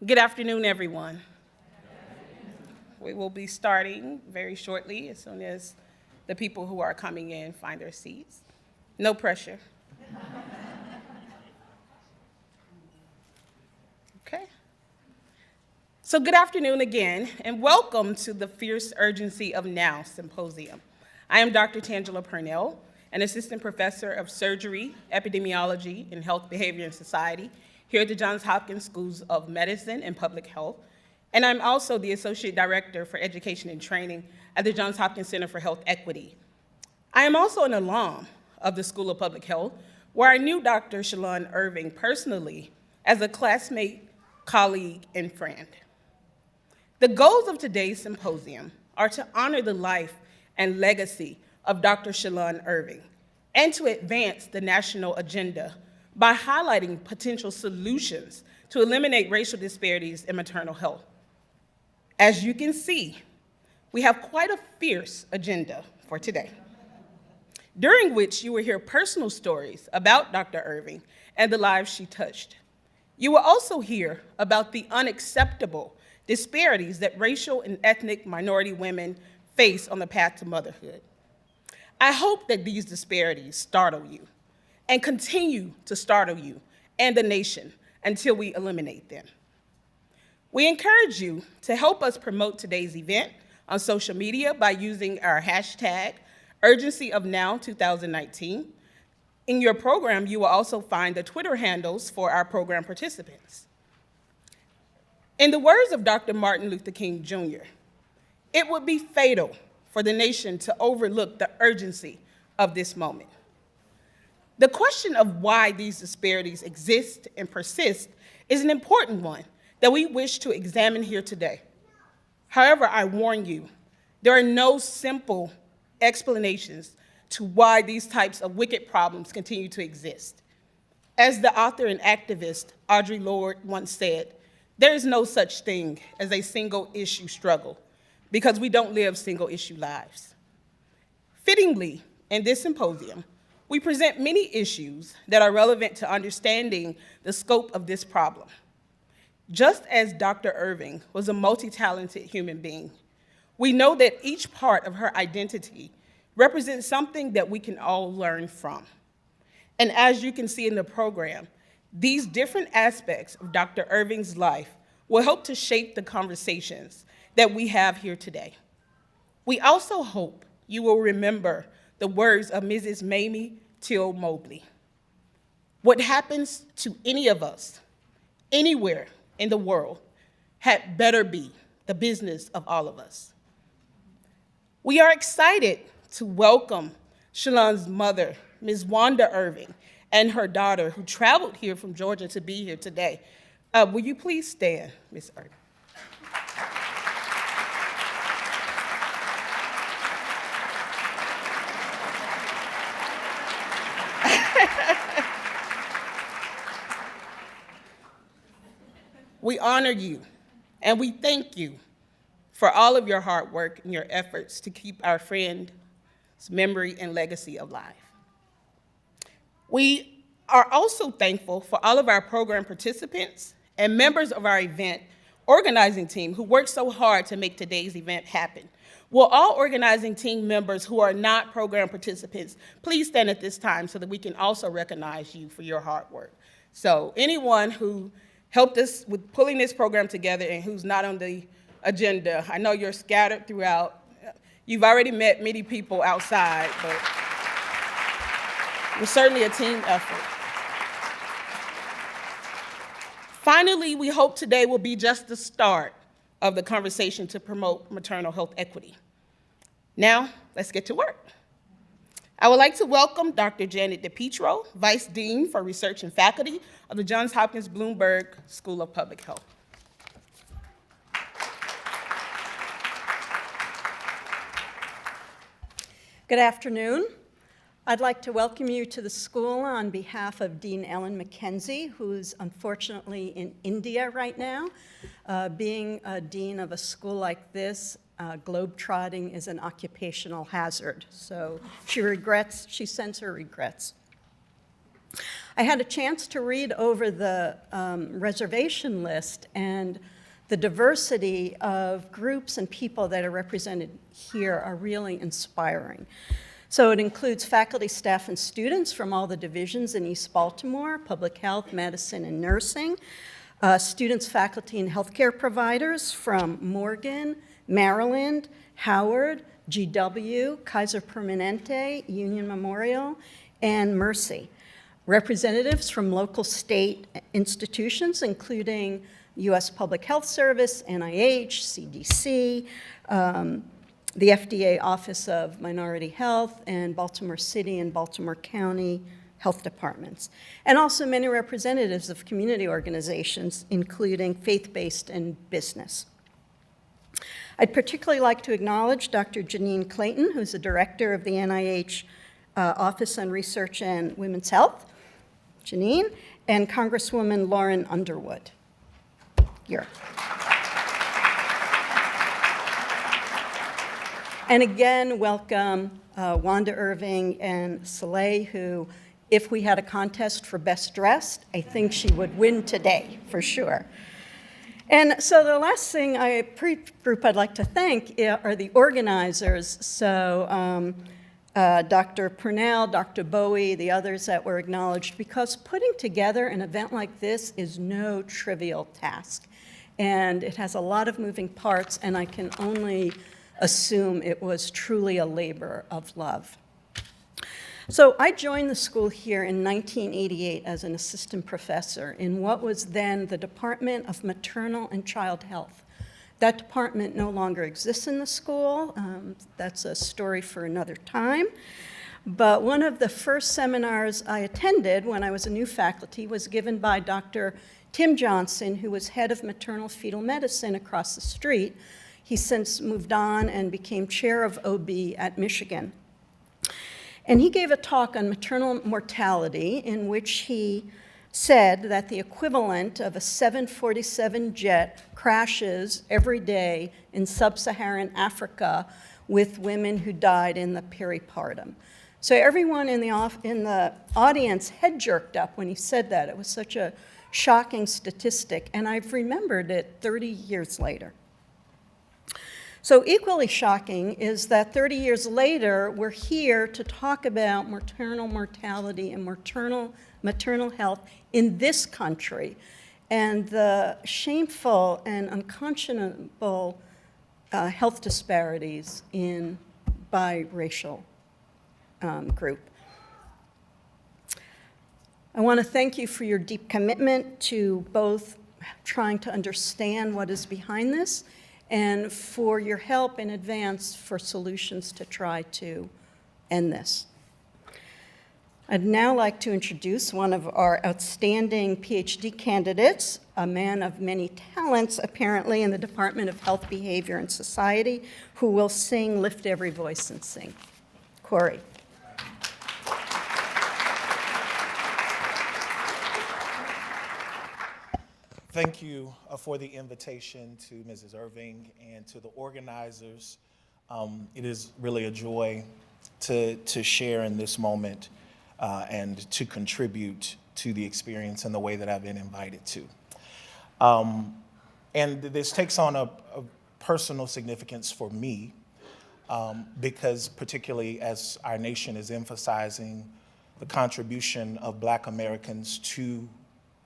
Good afternoon, everyone. We will be starting very shortly as soon as the people who are coming in find their seats. No pressure. Okay. So good afternoon again, and welcome to the Fierce Urgency of Now Symposium. I am Dr. Tanjala Purnell, an assistant professor of surgery, epidemiology, and health behavior and society here at the Johns Hopkins Schools of Medicine and Public Health, and I'm also the associate director for education and training at the Johns Hopkins Center for Health Equity. I am also an alum of the School of Public Health, where I knew Dr. Shalon Irving personally as a classmate, colleague, and friend. The goals of today's symposium are to honor the life and legacy of Dr. Shalon Irving and to advance the national agenda by highlighting potential solutions to eliminate racial disparities in maternal health. As you can see, we have quite a fierce agenda for today, during which you will hear personal stories about Dr. Irving and the lives she touched. You will also hear about the unacceptable disparities that racial and ethnic minority women face on the path to motherhood. I hope that these disparities startle you and continue to startle you and the nation until we eliminate them. We encourage you to help us promote today's event on social media by using our hashtag UrgencyOfNow2019. In your program, you will also find the Twitter handles for our program participants. In the words of Dr. Martin Luther King Jr., it would be fatal for the nation to overlook the urgency of this moment. The question of why these disparities exist and persist is an important one that we wish to examine here today. However, I warn you, there are no simple explanations to why these types of wicked problems continue to exist. As the author and activist Audre Lorde once said, there is no such thing as a single issue struggle because we don't live single issue lives. Fittingly, in this symposium, we present many issues that are relevant to understanding the scope of this problem. Just as Dr. Irving was a multi-talented human being, we know that each part of her identity represents something that we can all learn from. And as you can see in the program, these different aspects of Dr. Irving's life will help to shape the conversations that we have here today. We also hope you will remember the words of Mrs. Mamie Till Mobley. What happens to any of us, anywhere in the world, had better be the business of all of us. We are excited to welcome Shalon's mother, Ms. Wanda Irving, and her daughter, who traveled here from Georgia to be here today. Will you please stand, Ms. Irving? We honor you, and we thank you for all of your hard work and your efforts to keep our friend's memory and legacy alive. We are also thankful for all of our program participants and members of our event organizing team who worked so hard to make today's event happen. Will all organizing team members who are not program participants please stand at this time so that we can also recognize you for your hard work. So anyone who helped us with pulling this program together and who's not on the agenda, I know you're scattered throughout. You've already met many people outside, but it was certainly a team effort. Finally, we hope today will be just the start of the conversation to promote maternal health equity. Now, let's get to work. I would like to welcome Dr. Janet DePietro, Vice Dean for Research and Faculty of the Johns Hopkins Bloomberg School of Public Health. Good afternoon. I'd like to welcome you to the school on behalf of Dean Ellen Mackenzie, who's unfortunately in India right now. Being a dean of a school like this, globetrotting is an occupational hazard. So she sends her regrets. I had a chance to read over the reservation list, and the diversity of groups and people that are represented here are really inspiring. So it includes faculty, staff, and students from all the divisions in East Baltimore, public health, medicine, and nursing. Students, faculty, and healthcare providers from Morgan, Maryland, Howard, GW, Kaiser Permanente, Union Memorial, and Mercy. Representatives from local state institutions, including U.S. Public Health Service, NIH, CDC, the FDA Office of Minority Health, and Baltimore City and Baltimore County health departments, and also many representatives of community organizations, including faith-based and business. I'd particularly like to acknowledge Dr. Janine Clayton, who's the director of the NIH Office on Research and Women's Health, Janine, and Congresswoman Lauren Underwood. Here. And again, welcome Wanda Irving and Soleil, who, if we had a contest for best dressed, I think she would win today, for sure. And so the last thing, group I'd like to thank are the organizers. So Dr. Purnell, Dr. Bowie, the others that were acknowledged, because putting together an event like this is no trivial task. And it has a lot of moving parts, and I can only assume it was truly a labor of love. So I joined the school here in 1988 as an assistant professor in what was then the Department of Maternal and Child Health. That department no longer exists in the school. That's a story for another time. But one of the first seminars I attended when I was a new faculty was given by Dr. Tim Johnson, who was head of maternal fetal medicine across the street. He's since moved on and became chair of OB at Michigan. And he gave a talk on maternal mortality in which he said that the equivalent of a 747 jet crashes every day in sub-Saharan Africa with women who died in the peripartum. So everyone in the audience head jerked up when he said that. It was such a shocking statistic, and I've remembered it 30 years later. So equally shocking is that 30 years later, we're here to talk about maternal mortality and maternal health in this country, and the shameful and unconscionable health disparities in biracial group. I want to thank you for your deep commitment to both trying to understand what is behind this and for your help in advance for solutions to try to end this. I'd now like to introduce one of our outstanding PhD candidates, a man of many talents, apparently, in the Department of Health, Behavior, and Society, who will sing Lift Every Voice and Sing. Corey. Thank you for the invitation to Mrs. Irving and to the organizers. It is really a joy to share in this moment and to contribute to the experience in the way that I've been invited to. And this takes on a personal significance for me because particularly as our nation is emphasizing the contribution of Black Americans to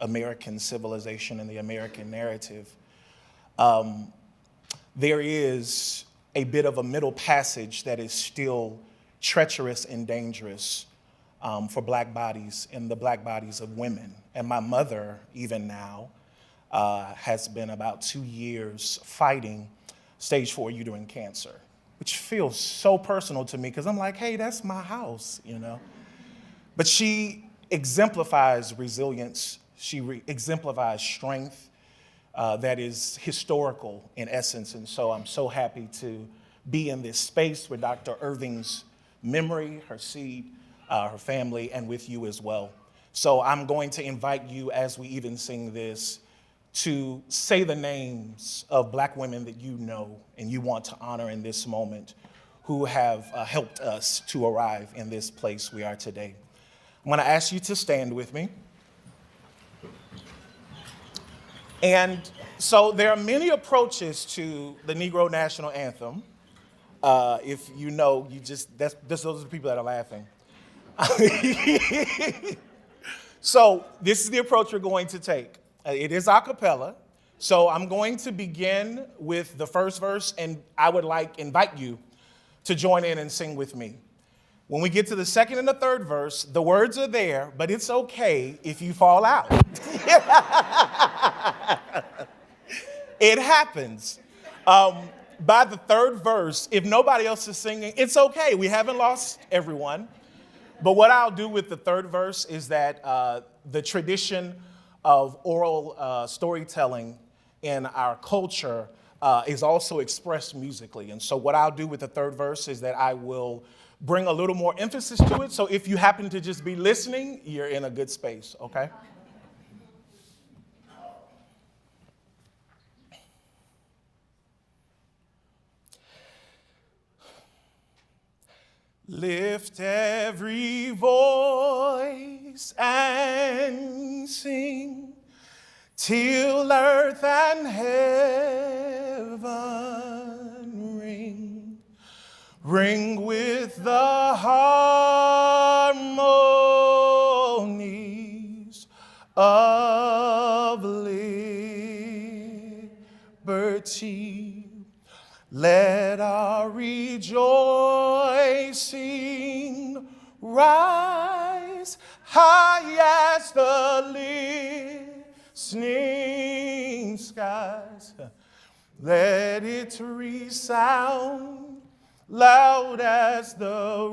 American civilization and the American narrative, there is a bit of a middle passage that is still treacherous and dangerous for Black bodies and the Black bodies of women. And my mother, even now, has been about 2 years fighting stage 4 uterine cancer, which feels so personal to me because I'm like, hey, that's my house, you know? But she exemplifies resilience. She exemplifies strength that is historical in essence. And so I'm so happy to be in this space with Dr. Irving's memory, her seed, her family, and with you as well. So I'm going to invite you, as we even sing this, to say the names of Black women that you know and you want to honor in this moment who have helped us to arrive in this place we are today. I'm going to ask you to stand with me. And so there are many approaches to the Negro National Anthem. If you know, those are the people that are laughing. So this is the approach we're going to take. It is a cappella. So I'm going to begin with the first verse, and I would invite you to join in and sing with me. When we get to the second and the third verse, the words are there, but it's okay if you fall out. It happens. By the third verse, if nobody else is singing, it's okay. We haven't lost everyone. But what I'll do with the third verse is that the tradition of oral storytelling in our culture is also expressed musically. And so what I'll do with the third verse is that I will bring a little more emphasis to it. So if you happen to just be listening, you're in a good space, okay? Lift every voice and sing till earth and heaven ring. Ring with the harmonies of liberty. Let our rejoicing rise high as the listening skies. Let it resound loud as the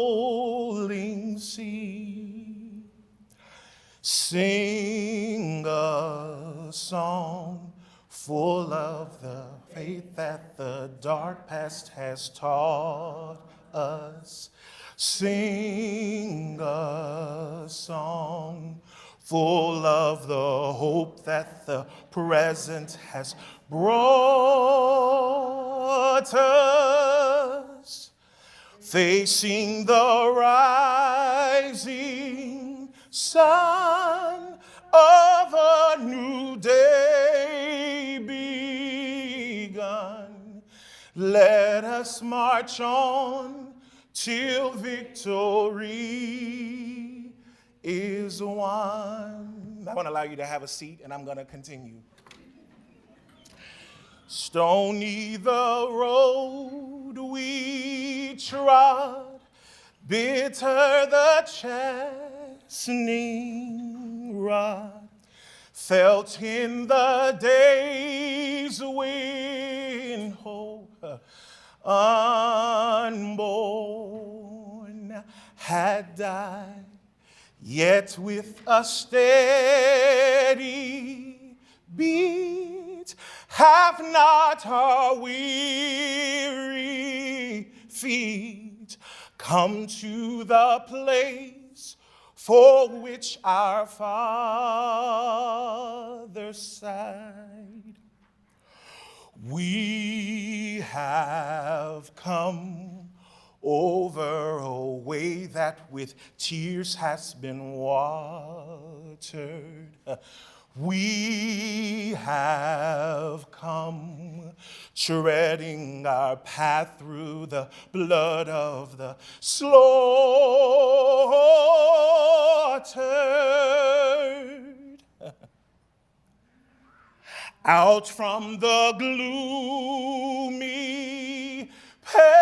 rolling sea. Sing a song full of the faith that the dark past has taught us. Sing a song full of the hope that the present has brought us. Facing the rising sun of a new day begun. Let us march on till victory is won. I want to allow you to have a seat, and I'm going to continue. Stony the road we trod, bitter the chastening rod, felt in the days when hope unborn had died, yet with a steady beat have not our weary feet come to the place for which our fathers sighed. We have come over a way that with tears has been watered. We have come treading our path through the blood of the slaughtered. Out from the gloomy past,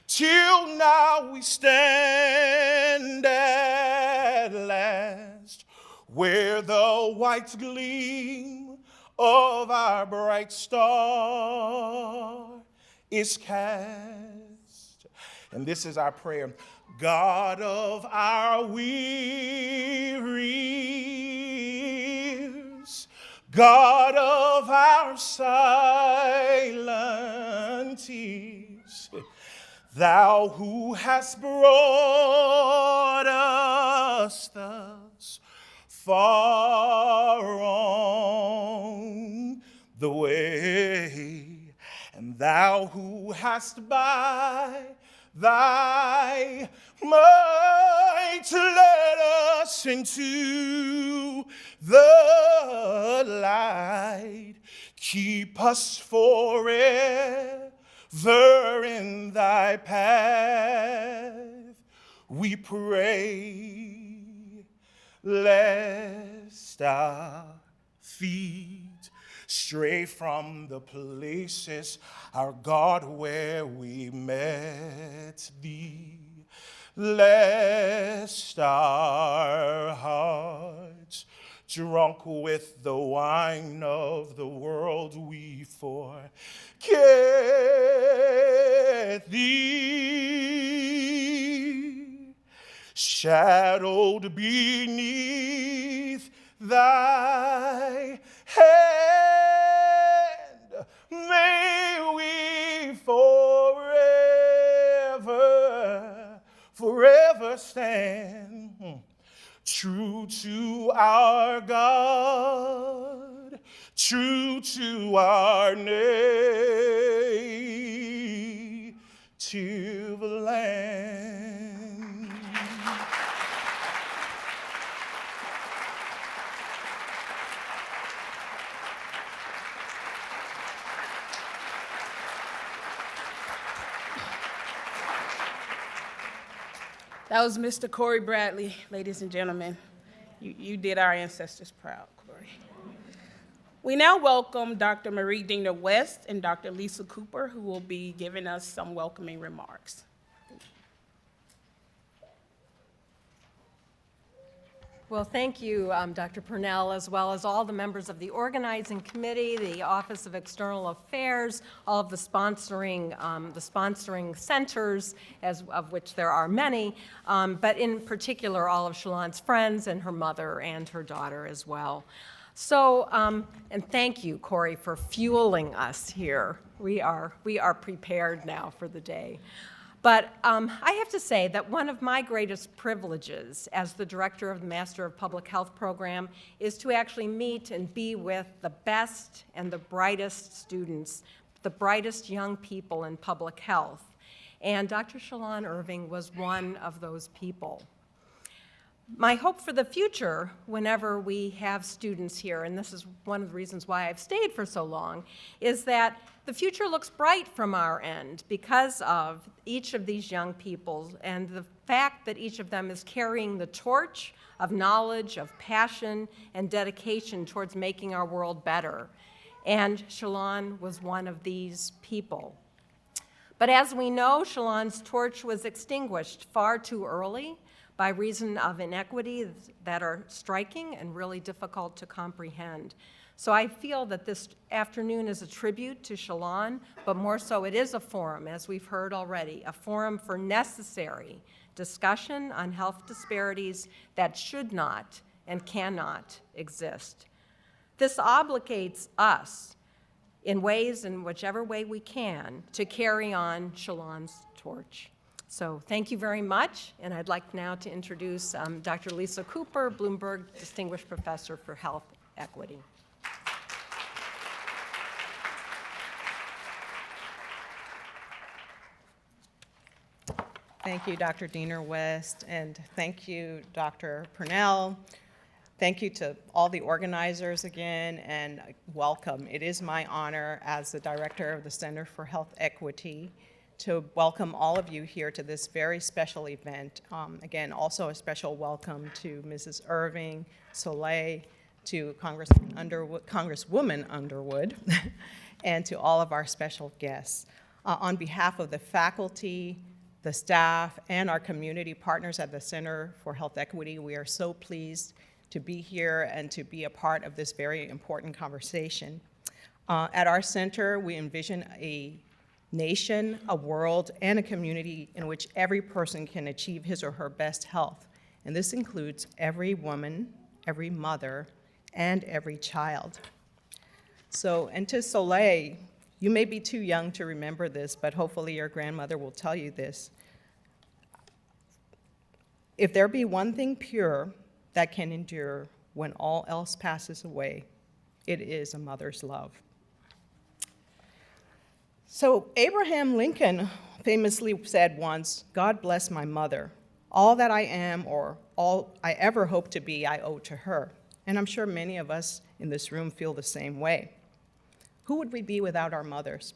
till now we stand at last, where the white gleam of our bright star is cast. And this is our prayer. God of our weary years, God of our silent tears, Thou who hast brought us thus far on the way, and Thou who hast by thy might to let us into the light. Keep us forever in thy path, we pray, lest our feet stray from the places, our God, where we met thee. Lest our hearts, drunk with the wine of the world, we forget thee. Shadowed beneath thy hand, may we forever stand, true to our God, true to our native land. That was Mr. Corey Bradley, ladies and gentlemen. You did our ancestors proud, Corey. We now welcome Dr. Marie Dina West and Dr. Lisa Cooper, who will be giving us some welcoming remarks. Well, thank you, Dr. Purnell, as well as all the members of the organizing committee, the Office of External Affairs, all of the sponsoring centers, of which there are many, but in particular, all of Shalon's friends and her mother and her daughter as well. So, and thank you, Corey, for fueling us here. We are prepared now for the day. But I have to say that one of my greatest privileges as the director of the Master of Public Health program is to actually meet and be with the best and the brightest students, the brightest young people in public health. And Dr. Shalon Irving was one of those people. My hope for the future, whenever we have students here, and this is one of the reasons why I've stayed for so long, is that the future looks bright from our end because of each of these young people and the fact that each of them is carrying the torch of knowledge, of passion, and dedication towards making our world better. And Shalon was one of these people. But as we know, Shalon's torch was extinguished far too early by reason of inequities that are striking and really difficult to comprehend. So I feel that this afternoon is a tribute to Shalon, but more so it is a forum, as we've heard already, a forum for necessary discussion on health disparities that should not and cannot exist. This obligates us in ways, in whichever way we can, to carry on Shalon's torch. So thank you very much, and I'd like now to introduce Dr. Lisa Cooper, Bloomberg Distinguished Professor for Health Equity. Thank you, Dr. Dina West, and thank you, Dr. Purnell. Thank you to all the organizers again, and welcome. It is my honor as the director of the Center for Health Equity to welcome all of you here to this very special event. Again, also a special welcome to Mrs. Irving, Soleil, to Congresswoman Underwood, and to all of our special guests. On behalf of the faculty, the staff, and our community partners at the Center for Health Equity, we are so pleased to be here and to be a part of this very important conversation. At our center, we envision a nation, a world, and a community in which every person can achieve his or her best health. And this includes every woman, every mother, and every child. So, and to Soleil, you may be too young to remember this, but hopefully your grandmother will tell you this. If there be one thing pure that can endure when all else passes away, it is a mother's love. So Abraham Lincoln famously said once, "God bless my mother. All that I am or all I ever hope to be, I owe to her." And I'm sure many of us in this room feel the same way. Who would we be without our mothers?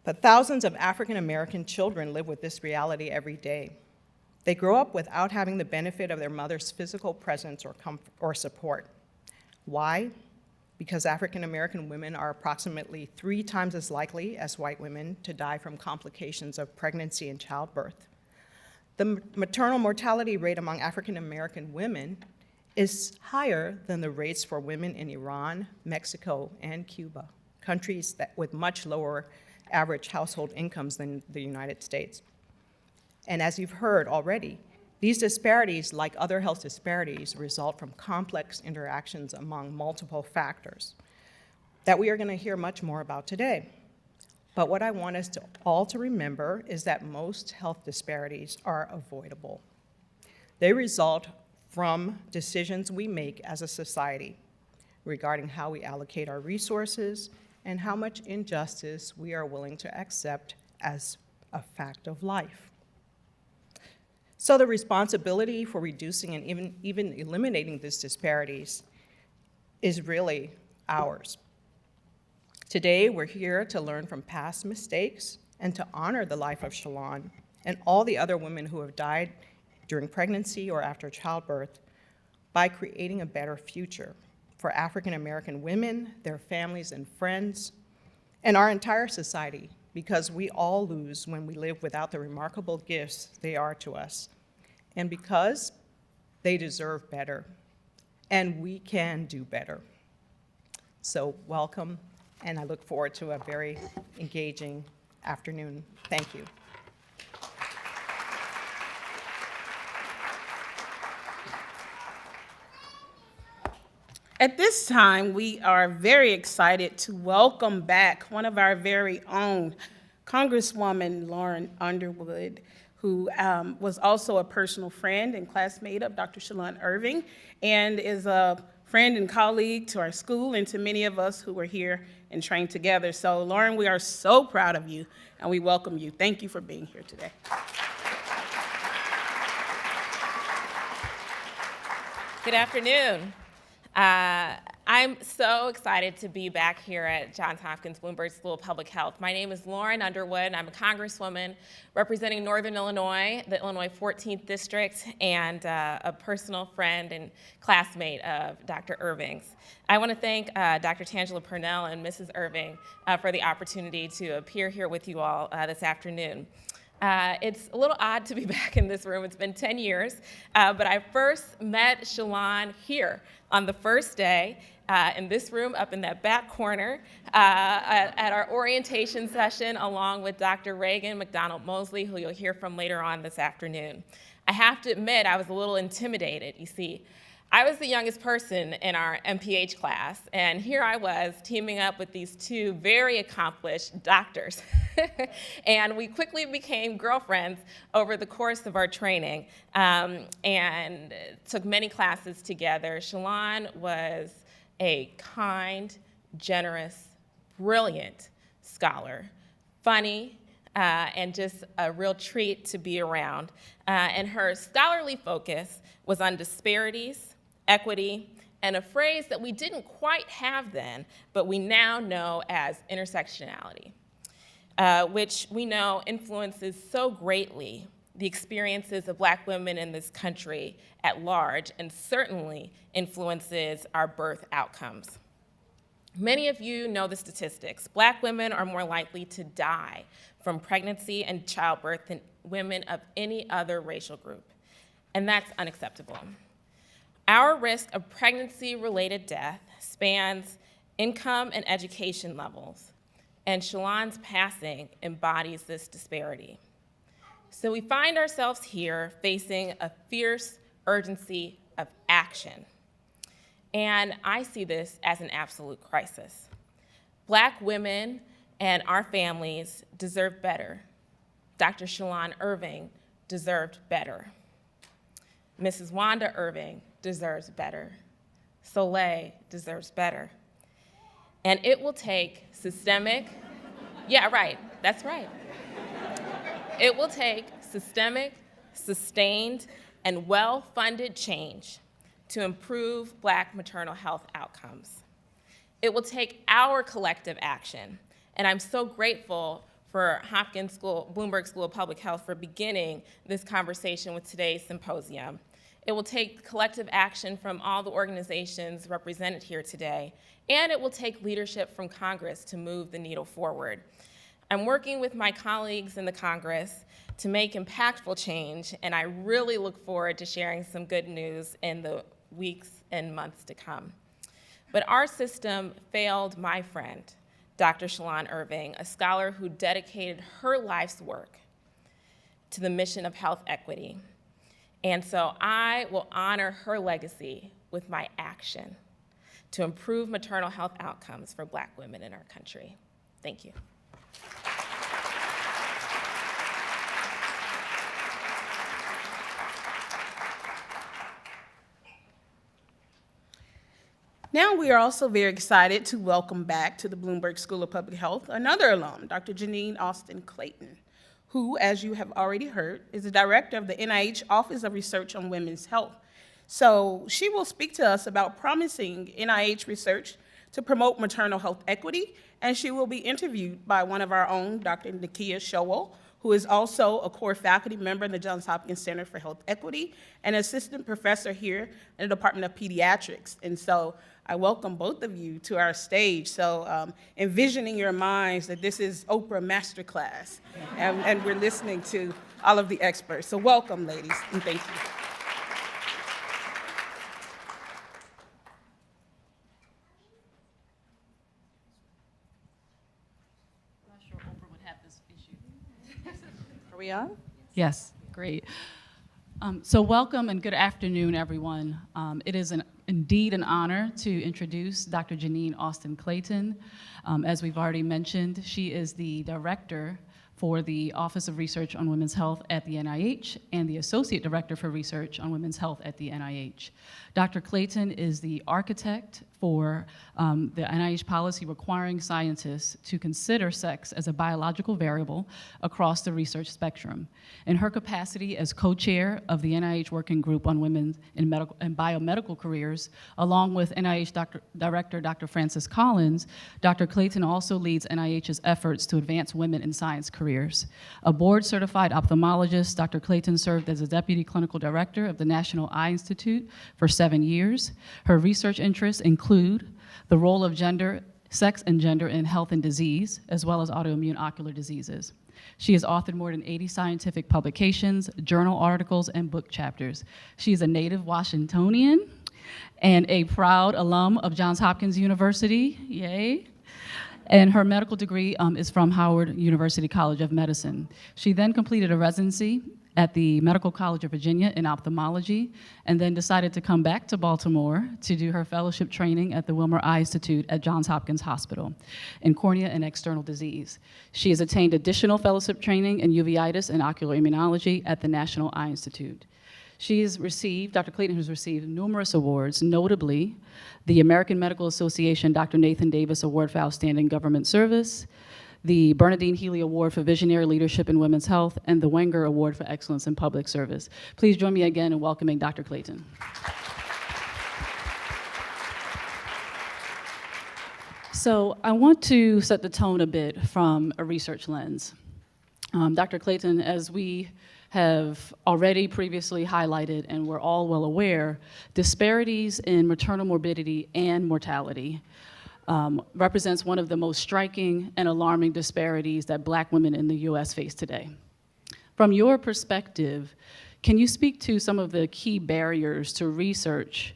But thousands of African American children live with this reality every day. They grow up without having the benefit of their mother's physical presence or support. Why? Because African American women are approximately 3 times as likely as white women to die from complications of pregnancy and childbirth. The maternal mortality rate among African American women is higher than the rates for women in Iran, Mexico, and Cuba, countries with much lower average household incomes than the United States. And as you've heard already, these disparities, like other health disparities, result from complex interactions among multiple factors that we are going to hear much more about today. But what I want us all to remember is that most health disparities are avoidable. They result from decisions we make as a society regarding how we allocate our resources and how much injustice we are willing to accept as a fact of life. So the responsibility for reducing and even eliminating these disparities is really ours. Today, we're here to learn from past mistakes and to honor the life of Shalon and all the other women who have died during pregnancy or after childbirth by creating a better future for African American women, their families and friends, and our entire society, because we all lose when we live without the remarkable gifts they are to us, and because they deserve better, and we can do better. So welcome, and I look forward to a very engaging afternoon. Thank you. At this time, we are very excited to welcome back one of our very own, Congresswoman Lauren Underwood, who was also a personal friend and classmate of Dr. Shalon Irving, and is a friend and colleague to our school and to many of us who were here and trained together. So Lauren, we are so proud of you, and we welcome you. Thank you for being here today. Good afternoon. I'm so excited to be back here at Johns Hopkins Bloomberg School of Public Health. My name is Lauren Underwood. I'm a congresswoman representing Northern Illinois, the Illinois 14th District, and a personal friend and classmate of Dr. Irving's. I want to thank Dr. Tanjala Purnell and Mrs. Irving for the opportunity to appear here with you all this afternoon. It's a little odd to be back in this room. It's been 10 years, but I first met Shalon here on the first day in this room up in that back corner at our orientation session along with Dr. Reagan McDonald-Mosley, who you'll hear from later on this afternoon. I have to admit, I was a little intimidated. You see, I was the youngest person in our MPH class, and here I was teaming up with these two very accomplished doctors. And we quickly became girlfriends over the course of our training and took many classes together. Shalon was a kind, generous, brilliant scholar, funny, and just a real treat to be around. And her scholarly focus was on disparities, equity, and a phrase that we didn't quite have then, but we now know as intersectionality, which we know influences so greatly the experiences of Black women in this country at large, and certainly influences our birth outcomes. Many of you know the statistics. Black women are more likely to die from pregnancy and childbirth than women of any other racial group, and that's unacceptable. Our risk of pregnancy-related death spans income and education levels, and Shalon's passing embodies this disparity. So we find ourselves here facing a fierce urgency of action. And I see this as an absolute crisis. Black women and our families deserve better. Dr. Shalon Irving deserved better. Mrs. Wanda Irving deserves better. Soleil deserves better. And it will take systemic, yeah, right. That's right. It will take systemic, sustained, and well-funded change to improve Black maternal health outcomes. It will take our collective action, and I'm so grateful for Bloomberg School of Public Health for beginning this conversation with today's symposium. It will take collective action from all the organizations represented here today, and it will take leadership from Congress to move the needle forward. I'm working with my colleagues in the Congress to make impactful change, and I really look forward to sharing some good news in the weeks and months to come. But our system failed my friend, Dr. Shalon Irving, a scholar who dedicated her life's work to the mission of health equity. And so I will honor her legacy with my action to improve maternal health outcomes for Black women in our country. Thank you. Now we are also very excited to welcome back to the Bloomberg School of Public Health another alum, Dr. Janine Austin Clayton, who, as you have already heard, is the director of the NIH Office of Research on Women's Health. So she will speak to us about promising NIH research to promote maternal health equity, and she will be interviewed by one of our own, Dr. Nakia Showell, who is also a core faculty member in the Johns Hopkins Center for Health Equity and assistant professor here in the Department of Pediatrics. And so I welcome both of you to our stage. So envisioning your minds that this is Oprah Masterclass, and we're listening to all of the experts. So welcome, ladies, and thank you. I'm not sure Oprah would have this issue. Are we on? Yes, great. So welcome and good afternoon, everyone. It is indeed an honor to introduce Dr. Janine Austin Clayton. As we've already mentioned, she is the director for the Office of Research on Women's Health at the NIH and the Associate Director for Research on Women's Health at the NIH. Dr. Clayton is the architect for the NIH policy requiring scientists to consider sex as a biological variable across the research spectrum. In her capacity as co-chair of the NIH Working Group on Women in Medical and Biomedical Careers, along with NIH Director Dr. Francis Collins, Dr. Clayton also leads NIH's efforts to advance women in science careers. A board-certified ophthalmologist, Dr. Clayton served as a deputy clinical director of the National Eye Institute for 7 years. Her research interests include the role of sex and gender in health and disease, as well as autoimmune ocular diseases. She has authored more than 80 scientific publications, journal articles, and book chapters. She is a native Washingtonian and a proud alum of Johns Hopkins University, yay. And her medical degree is from Howard University College of Medicine. She then completed a residency at the Medical College of Virginia in ophthalmology, and then decided to come back to Baltimore to do her fellowship training at the Wilmer Eye Institute at Johns Hopkins Hospital in cornea and external disease. She has attained additional fellowship training in uveitis and ocular immunology at the National Eye Institute. Dr. Clayton has received numerous awards, notably the American Medical Association Dr. Nathan Davis Award for Outstanding Government Service, the Bernadine Healy Award for Visionary Leadership in Women's Health, and the Wenger Award for Excellence in Public Service. Please join me again in welcoming Dr. Clayton. So I want to set the tone a bit from a research lens. Dr. Clayton, as we have already previously highlighted and we're all well aware, disparities in maternal morbidity and mortality represents one of the most striking and alarming disparities that Black women in the US face today. From your perspective, can you speak to some of the key barriers to research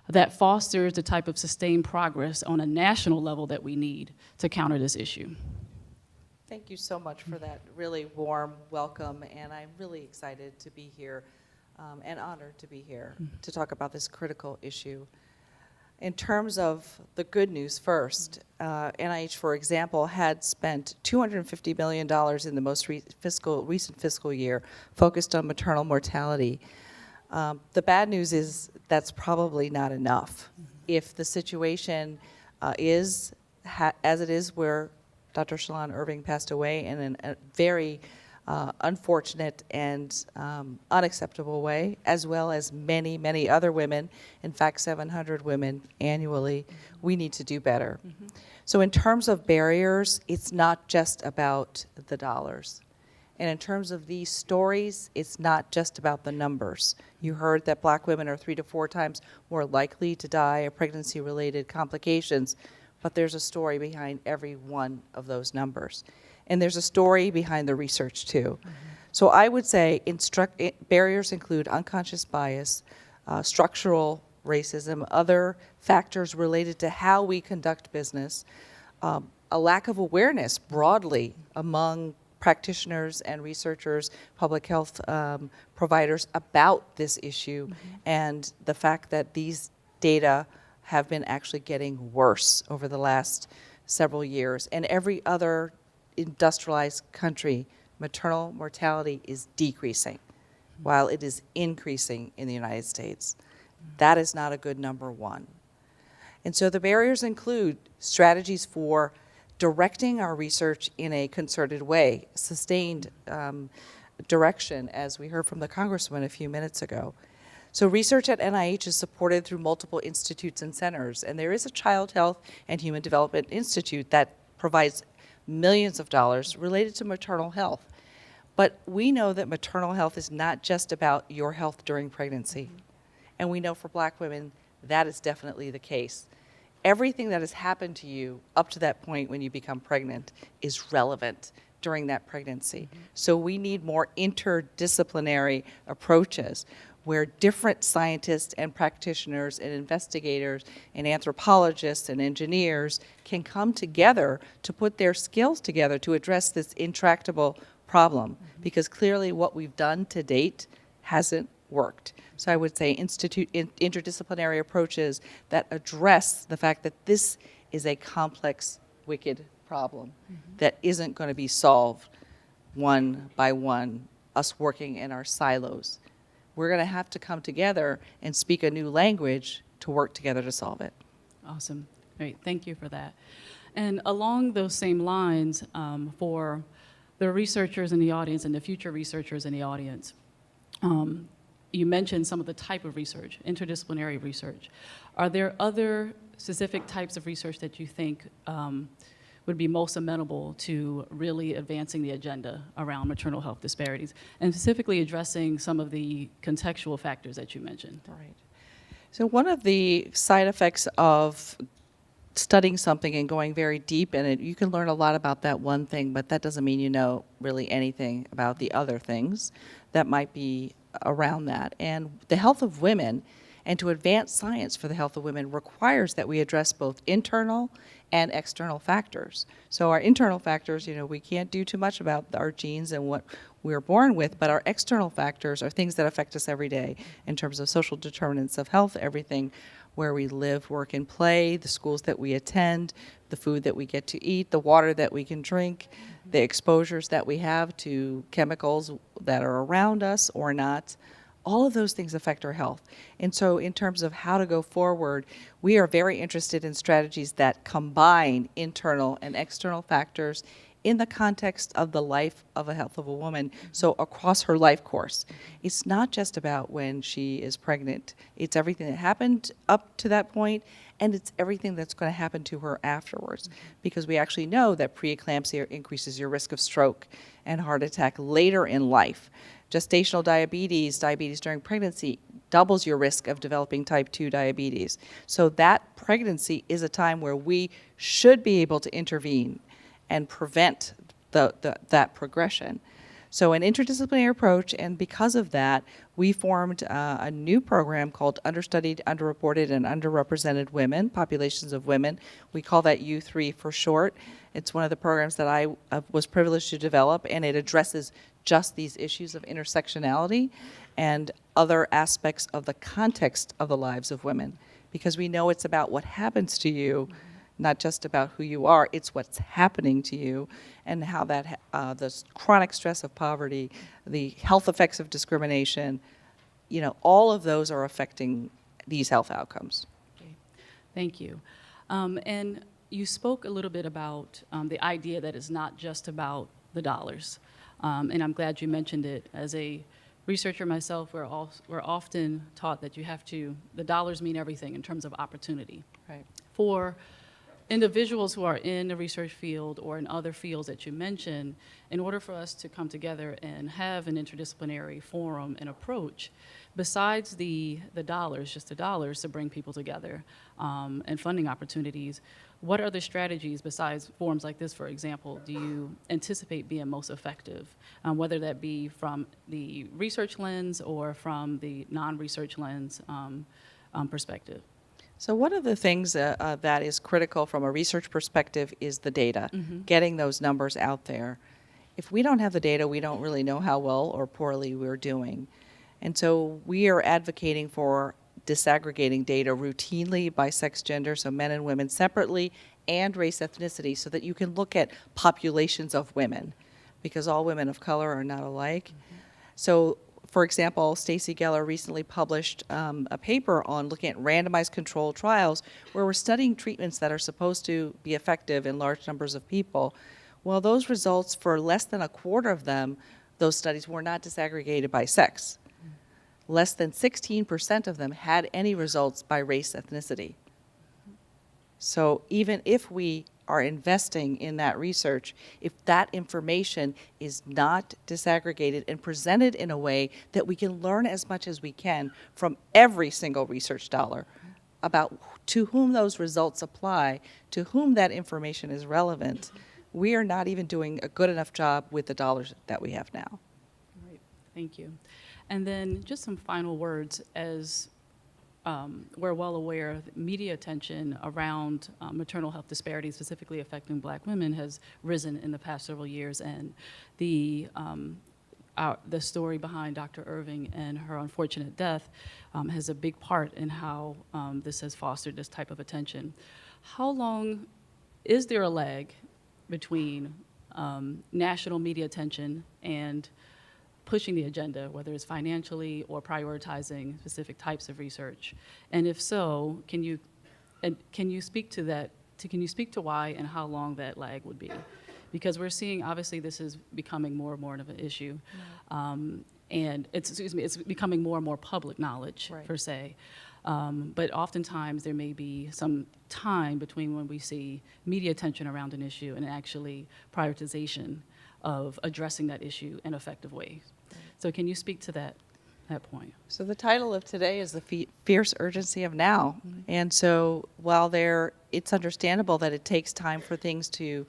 that fosters the type of sustained progress on a national level that we need to counter this issue? Thank you so much for that really warm welcome, and I'm really excited to be here and honored to be here to talk about this critical issue. In terms of the good news first, NIH, for example, had spent $250 million in the most recent fiscal year focused on maternal mortality. The bad news is that's probably not enough. If the situation is as it is where Dr. Shalon Irving passed away in a very unfortunate and unacceptable way, as well as many, many other women, in fact, 700 women annually. We need to do better. So in terms of barriers, it's not just about the dollars. And in terms of these stories, it's not just about the numbers. You heard that Black women are 3 to 4 times more likely to die of pregnancy-related complications, but there's a story behind every one of those numbers. And there's a story behind the research too. So I would say barriers include unconscious bias, structural racism, other factors related to how we conduct business, a lack of awareness broadly among practitioners and researchers, public health providers about this issue, and the fact that these data have been actually getting worse over the last several years. And every other industrialized country, maternal mortality is decreasing, while it is increasing in the United States. That is not a good number one. And so the barriers include strategies for directing our research in a concerted way, sustained direction, as we heard from the Congresswoman a few minutes ago. So research at NIH is supported through multiple institutes and centers, and there is a Child Health and Human Development Institute that provides millions of dollars related to maternal health. But we know that maternal health is not just about your health during pregnancy. And we know for Black women, that is definitely the case. Everything that has happened to you up to that point when you become pregnant is relevant during that pregnancy. So we need more interdisciplinary approaches where different scientists and practitioners and investigators and anthropologists and engineers can come together to put their skills together to address this intractable problem, because clearly what we've done to date hasn't worked. So I would say interdisciplinary approaches that address the fact that this is a complex, wicked problem that isn't going to be solved one by one, us working in our silos. We're going to have to come together and speak a new language to work together to solve it. Awesome. Great. Thank you for that. And along those same lines, for the researchers in the audience and the future researchers in the audience, you mentioned some of the type of research, interdisciplinary research. Are there other specific types of research that you think would be most amenable to really advancing the agenda around maternal health disparities, and specifically addressing some of the contextual factors that you mentioned? Right. So one of the side effects of studying something and going very deep in it, you can learn a lot about that one thing, but that doesn't mean you know really anything about the other things that might be around that. And the health of women, and to advance science for the health of women, requires that we address both internal and external factors. So our internal factors, we can't do too much about our genes and what we're born with, but our external factors are things that affect us every day in terms of social determinants of health, everything where we live, work, and play, the schools that we attend, the food that we get to eat, the water that we can drink, the exposures that we have to chemicals that are around us or not. All of those things affect our health. And so in terms of how to go forward, we are very interested in strategies that combine internal and external factors in the context of the life of a health of a woman, so across her life course. It's not just about when she is pregnant. It's everything that happened up to that point, and it's everything that's going to happen to her afterwards, because we actually know that preeclampsia increases your risk of stroke and heart attack later in life. Gestational diabetes, diabetes during pregnancy, doubles your risk of developing type 2 diabetes. So that pregnancy is a time where we should be able to intervene and prevent that progression. So an interdisciplinary approach, and because of that, we formed a new program called Understudied, Underreported, and Underrepresented Women, Populations of Women. We call that U3 for short. It's one of the programs that I was privileged to develop, and it addresses just these issues of intersectionality and other aspects of the context of the lives of women, because we know it's about what happens to you, not just about who you are, it's what's happening to you, and how that the chronic stress of poverty, the health effects of discrimination, all of those are affecting these health outcomes. Thank you. And you spoke a little bit about the idea that it's not just about the dollars. And I'm glad you mentioned it. As a researcher myself, we're often taught that the dollars mean everything in terms of opportunity. Right. For individuals who are in the research field or in other fields that you mentioned, in order for us to come together and have an interdisciplinary forum and approach, besides the dollars, just the dollars to bring people together and funding opportunities, what other strategies besides forums like this, for example, do you anticipate being most effective, whether that be from the research lens or from the non-research lens perspective? So one of the things that is critical from a research perspective is the data, getting those numbers out there. If we don't have the data, we don't really know how well or poorly we're doing. And so we are advocating for disaggregating data routinely by sex, gender, so men and women separately, and race, ethnicity, so that you can look at populations of women, because all women of color are not alike. So, for example, Stacy Geller recently published a paper on looking at randomized controlled trials where we're studying treatments that are supposed to be effective in large numbers of people. Well, those results, for less than a quarter of them, those studies were not disaggregated by sex. Less than 16% of them had any results by race, ethnicity. So even if we are investing in that research, if that information is not disaggregated and presented in a way that we can learn as much as we can from every single research dollar about to whom those results apply, to whom that information is relevant, we are not even doing a good enough job with the dollars that we have now. Right, thank you. And then just some final words. As we're well aware, media attention around maternal health disparities, specifically affecting Black women, has risen in the past several years. And the story behind Dr. Irving and her unfortunate death has a big part in how this has fostered this type of attention. How long is there a lag between national media attention and pushing the agenda, whether it's financially or prioritizing specific types of research? And if so, can you speak to that? Can you speak to why and how long that lag would be? Because we're seeing, obviously, this is becoming more and more of an issue, and it's becoming more and more public knowledge, Right. per se. But oftentimes there may be some time between when we see media attention around an issue and actually prioritization of addressing that issue in effective ways. So can you speak to that point? So the title of today is The Fierce Urgency of Now. And so while it's understandable that it takes time for things to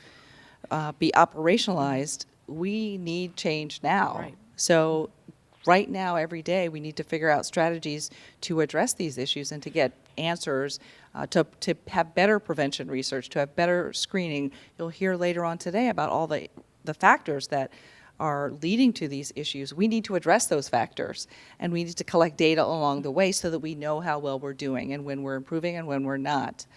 be operationalized, we need change now. Right. So right now, every day, we need to figure out strategies to address these issues and to get answers, to have better prevention research, to have better screening. You'll hear later on today about all the factors that are leading to these issues. We need to address those factors, and we need to collect data along the way so that we know how well we're doing and when we're improving and when we're not.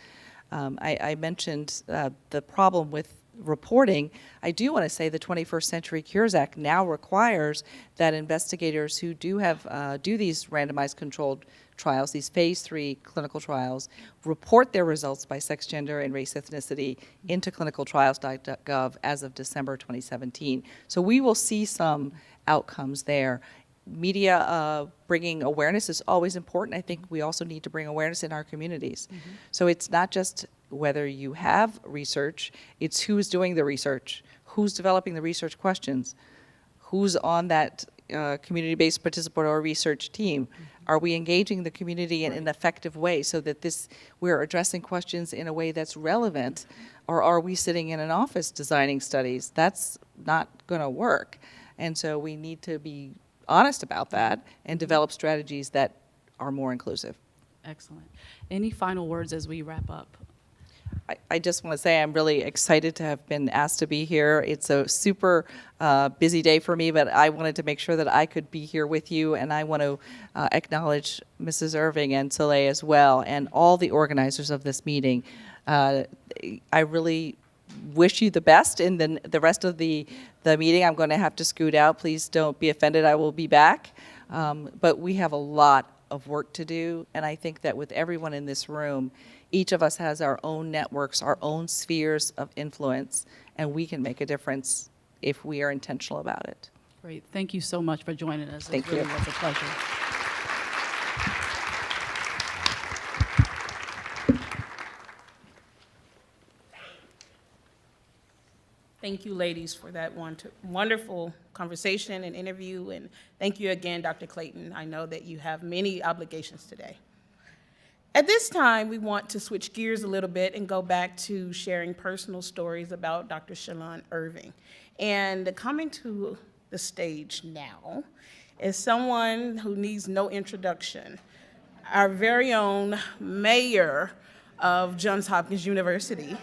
I mentioned the problem with reporting. I do want to say the 21st Century Cures Act now requires that investigators who do these randomized controlled trials, these phase 3 clinical trials, report their results by sex, gender, and race ethnicity into clinicaltrials.gov as of December 2017. So we will see some outcomes there. Media bringing awareness is always important. I think we also need to bring awareness in our communities. So it's not just whether you have research, it's who's doing the research, who's developing the research questions, who's on that community-based participatory research team. Are we engaging the community in an effective way so that we're addressing questions in a way that's relevant, or are we sitting in an office designing studies? That's not going to work. And so we need to be honest about that and develop strategies that are more inclusive. Excellent. Any final words as we wrap up? I just want to say I'm really excited to have been asked to be here. It's a super busy day for me, but I wanted to make sure that I could be here with you, and I want to acknowledge Mrs. Irving and Soleil as well, and all the organizers of this meeting. I really wish you the best in the rest of the meeting. I'm going to have to scoot out. Please don't be offended. I will be back. But we have a lot of work to do, and I think that with everyone in this room, each of us has our own networks, our own spheres of influence, and we can make a difference if we are intentional about it. Great. Thank you so much for joining us. Thank It really you. was a pleasure. Thank you, ladies, for that wonderful conversation and interview, and thank you again, Dr. Clayton. I know that you have many obligations today. At this time, we want to switch gears a little bit and go back to sharing personal stories about Dr. Shalon Irving. And coming to the stage now is someone who needs no introduction, our very own mayor of Johns Hopkins University,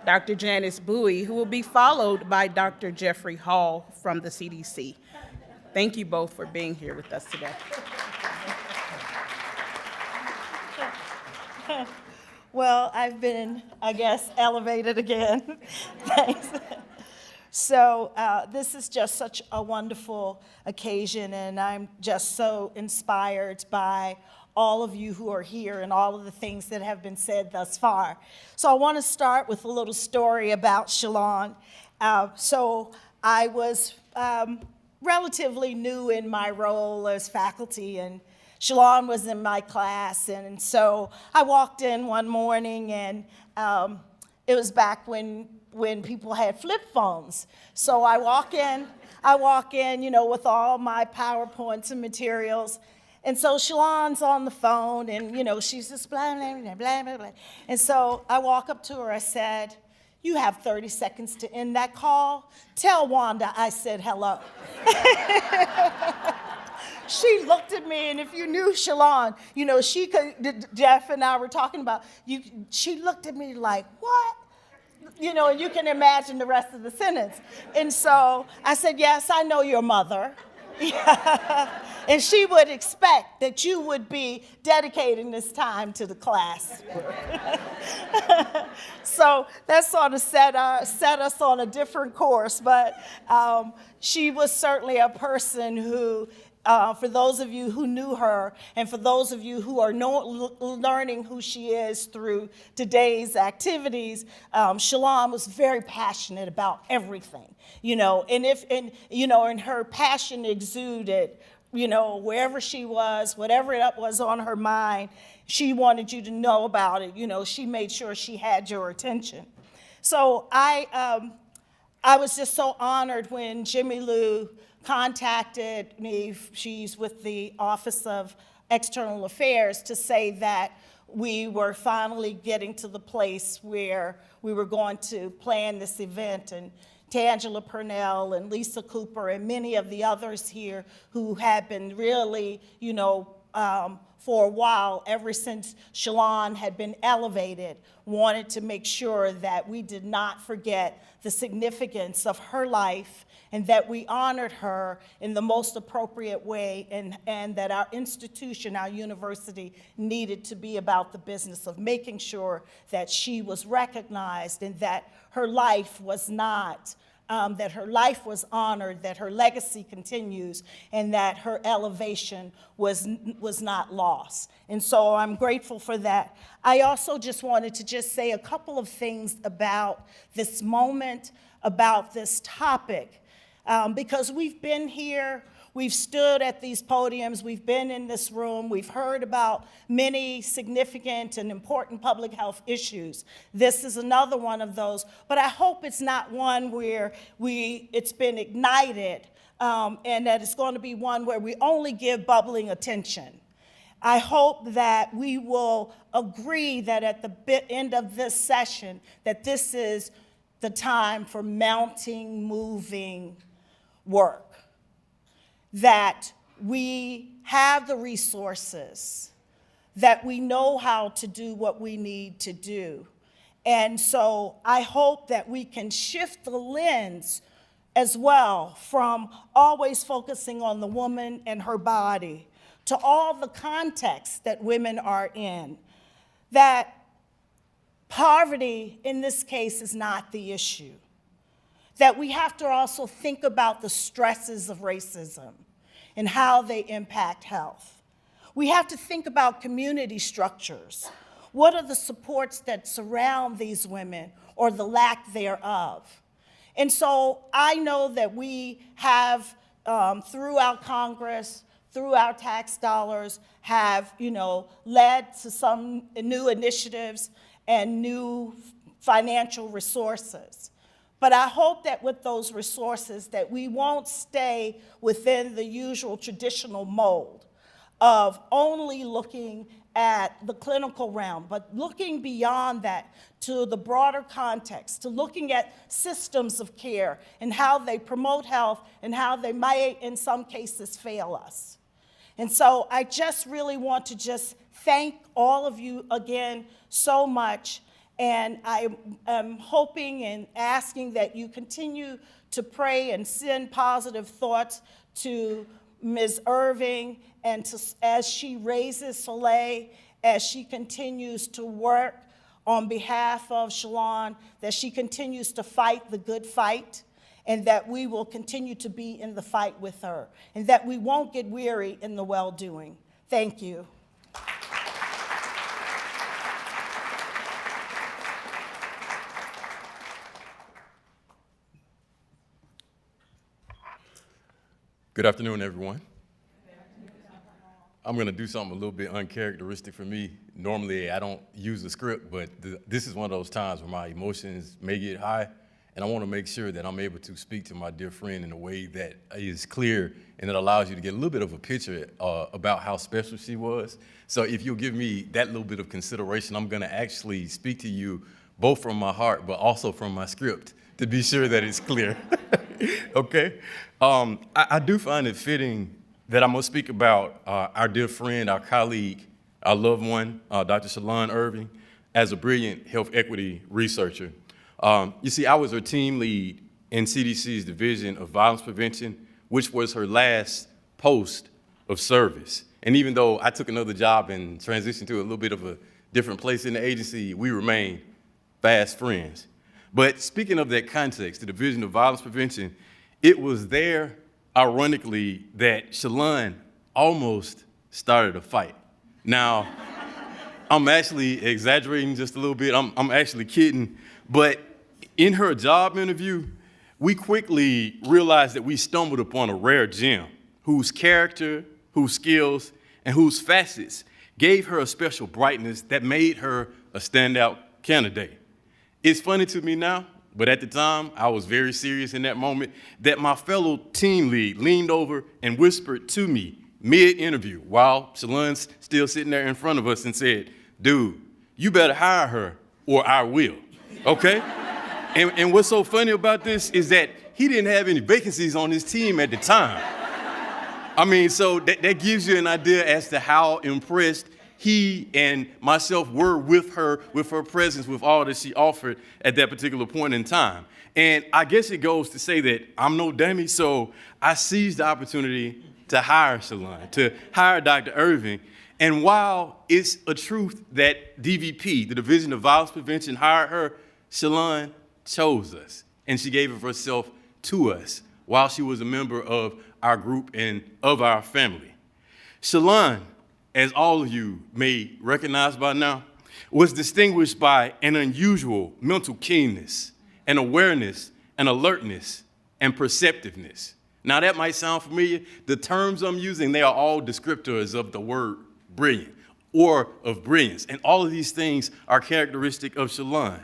Dr. Janice Bowie, who will be followed by Dr. Jeffrey Hall from the CDC. Thank you both for being here with us today. Well, I've been, I guess, elevated again. Thanks. So this is just such a wonderful occasion, and I'm just so inspired by all of you who are here and all of the things that have been said thus far. So I want to start with a little story about Shalon. So I was relatively new in my role as faculty, and Shalon was in my class, and so I walked in one morning, and it was back when people had flip phones. So I walk in, you know, with all my PowerPoints and materials. And so Shalon's on the phone, and, you know, she's just blah, blah, blah, blah, blah, blah. And so I walk up to her, I said, "You have 30 seconds to end that call. Tell Wanda I said hello." She looked at me, and if you knew Shalon, you know, Jeff and I were talking about, she looked at me like, "What?" You know, and you can imagine the rest of the sentence. And so I said, "Yes, I know your mother." And she would expect that you would be dedicating this time to the class. So that sort of set us on a different course, but she was certainly a person who, for those of you who knew her, and for those of you who are learning who she is through today's activities, Shalon was very passionate about everything, you know, and her passion exuded, you know, wherever she was, whatever it was on her mind, she wanted you to know about it. You know, she made sure she had your attention. So I was just so honored when Jimmy Lou contacted me. She's with the Office of External Affairs, to say that we were finally getting to the place where we were going to plan this event. And Tanjala Purnell and Lisa Cooper and many of the others here who have been really, you know, for a while, ever since Shalon had been elevated, wanted to make sure that we did not forget the significance of her life, and that we honored her in the most appropriate way, and that our institution, our university, needed to be about the business of making sure that she was recognized, and that her life was not, that her life was honored, that her legacy continues, and that her elevation was not lost. And so I'm grateful for that. I also just wanted to just say a couple of things about this moment, about this topic, because we've been here, we've stood at these podiums, we've been in this room, we've heard about many significant and important public health issues. This is another one of those, but I hope it's not one where it's been ignited, and that it's going to be one where we only give bubbling attention. I hope that we will agree that at the end of this session, that this is the time for mounting, moving work, that we have the resources, that we know how to do what we need to do. And so I hope that we can shift the lens as well from always focusing on the woman and her body to all the contexts that women are in, that poverty in this case is not the issue, that we have to also think about the stresses of racism and how they impact health. We have to think about community structures. What are the supports that surround these women or the lack thereof? And so I know that we have, throughout Congress, through our tax dollars, have, led to some new initiatives and new financial resources. But I hope that with those resources that we won't stay within the usual traditional mold of only looking at the clinical realm, but looking beyond that to the broader context, to looking at systems of care and how they promote health and how they might, in some cases, fail us. And so I just really want to just thank all of you again so much. And I am hoping and asking that you continue to pray and send positive thoughts to Ms. Irving and as she raises Soleil, as she continues to work on behalf of Shalon, that she continues to fight the good fight, and that we will continue to be in the fight with her, and that we won't get weary in the well-doing. Thank you. Good afternoon, everyone. I'm going to do something a little bit uncharacteristic for me. Normally, I don't use a script, but this is one of those times where my emotions may get high, and I want to make sure that I'm able to speak to my dear friend in a way that is clear and that allows you to get a little bit of a picture about how special she was. So if you'll give me that little bit of consideration, I'm going to actually speak to you both from my heart, but also from my script to be sure that it's clear. Okay? I do find it fitting that I'm going to speak about our dear friend, our colleague, our loved one, Dr. Shalon Irving, as a brilliant health equity researcher. You see, I was her team lead in CDC's Division of Violence Prevention, which was her last post of service. And even though I took another job and transitioned to a little bit of a different place in the agency, we remain fast friends. But speaking of that context, the Division of Violence Prevention, it was there, ironically, that Shalon almost started a fight. Now, I'm actually exaggerating just a little bit. I'm actually kidding. But in her job interview, we quickly realized that we stumbled upon a rare gem whose character, whose skills, and whose facets gave her a special brightness that made her a standout candidate. It's funny to me now, but at the time, I was very serious in that moment, that my fellow team lead leaned over and whispered to me mid-interview while Shalon's still sitting there in front of us and said, "Dude, you better hire her or I will," okay? And what's so funny about this is that he didn't have any vacancies on his team at the time. I mean, so that gives you an idea as to how impressed he and myself were with her presence, with all that she offered at that particular point in time. And I guess it goes to say that I'm no dummy, so I seized the opportunity to hire Shalon, to hire Dr. Irving. And while it's a truth that DVP, the Division of Violence Prevention, hired her, Shalon chose us, and she gave of herself to us while she was a member of our group and of our family. Shalon, as all of you may recognize by now, was distinguished by an unusual mental keenness, an awareness, an alertness, and perceptiveness. Now that might sound familiar. The terms I'm using, they are all descriptors of the word brilliant or of brilliance. And all of these things are characteristic of Shalon.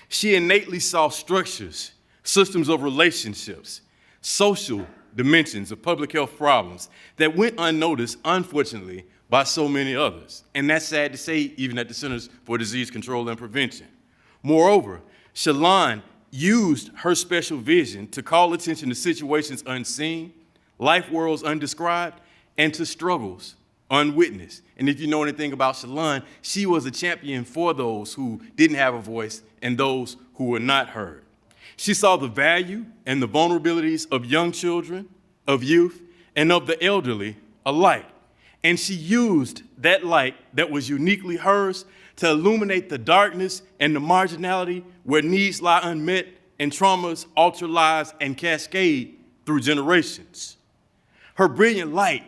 She innately saw structures, systems of relationships, social dimensions of public health problems that went unnoticed, unfortunately, by so many others. And that's sad to say, even at the Centers for Disease Control and Prevention. Moreover, Shalon used her special vision to call attention to situations unseen, life worlds undescribed, and to struggles unwitnessed. And if you know anything about Shalon, she was a champion for those who didn't have a voice and those who were not heard. She saw the value and the vulnerabilities of young children, of youth, and of the elderly alike. And she used that light that was uniquely hers to illuminate the darkness and the marginality where needs lie unmet and traumas alter lives and cascade through generations. Her brilliant light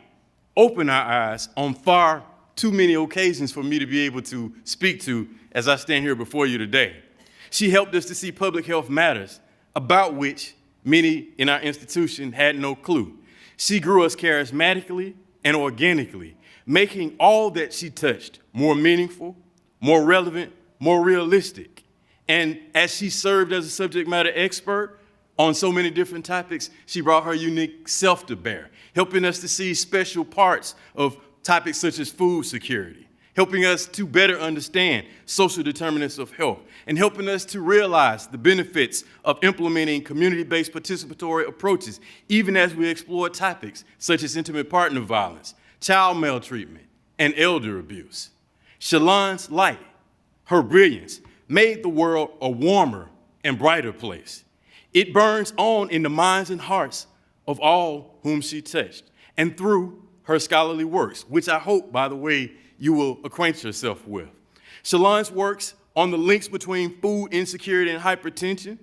opened our eyes on far too many occasions for me to be able to speak to as I stand here before you today. She helped us to see public health matters, about which many in our institution had no clue. She grew us charismatically and organically, making all that she touched more meaningful, more relevant, more realistic. And as she served as a subject matter expert on so many different topics, she brought her unique self to bear, helping us to see special parts of topics such as food security, helping us to better understand social determinants of health, and helping us to realize the benefits of implementing community-based participatory approaches, even as we explore topics such as intimate partner violence, child maltreatment, and elder abuse. Shalon's light, her brilliance, made the world a warmer and brighter place. It burns on in the minds and hearts of all whom she touched, and through her scholarly works, which I hope, by the way, you will acquaint yourself with. Shalon's works on the links between food insecurity and hypertension,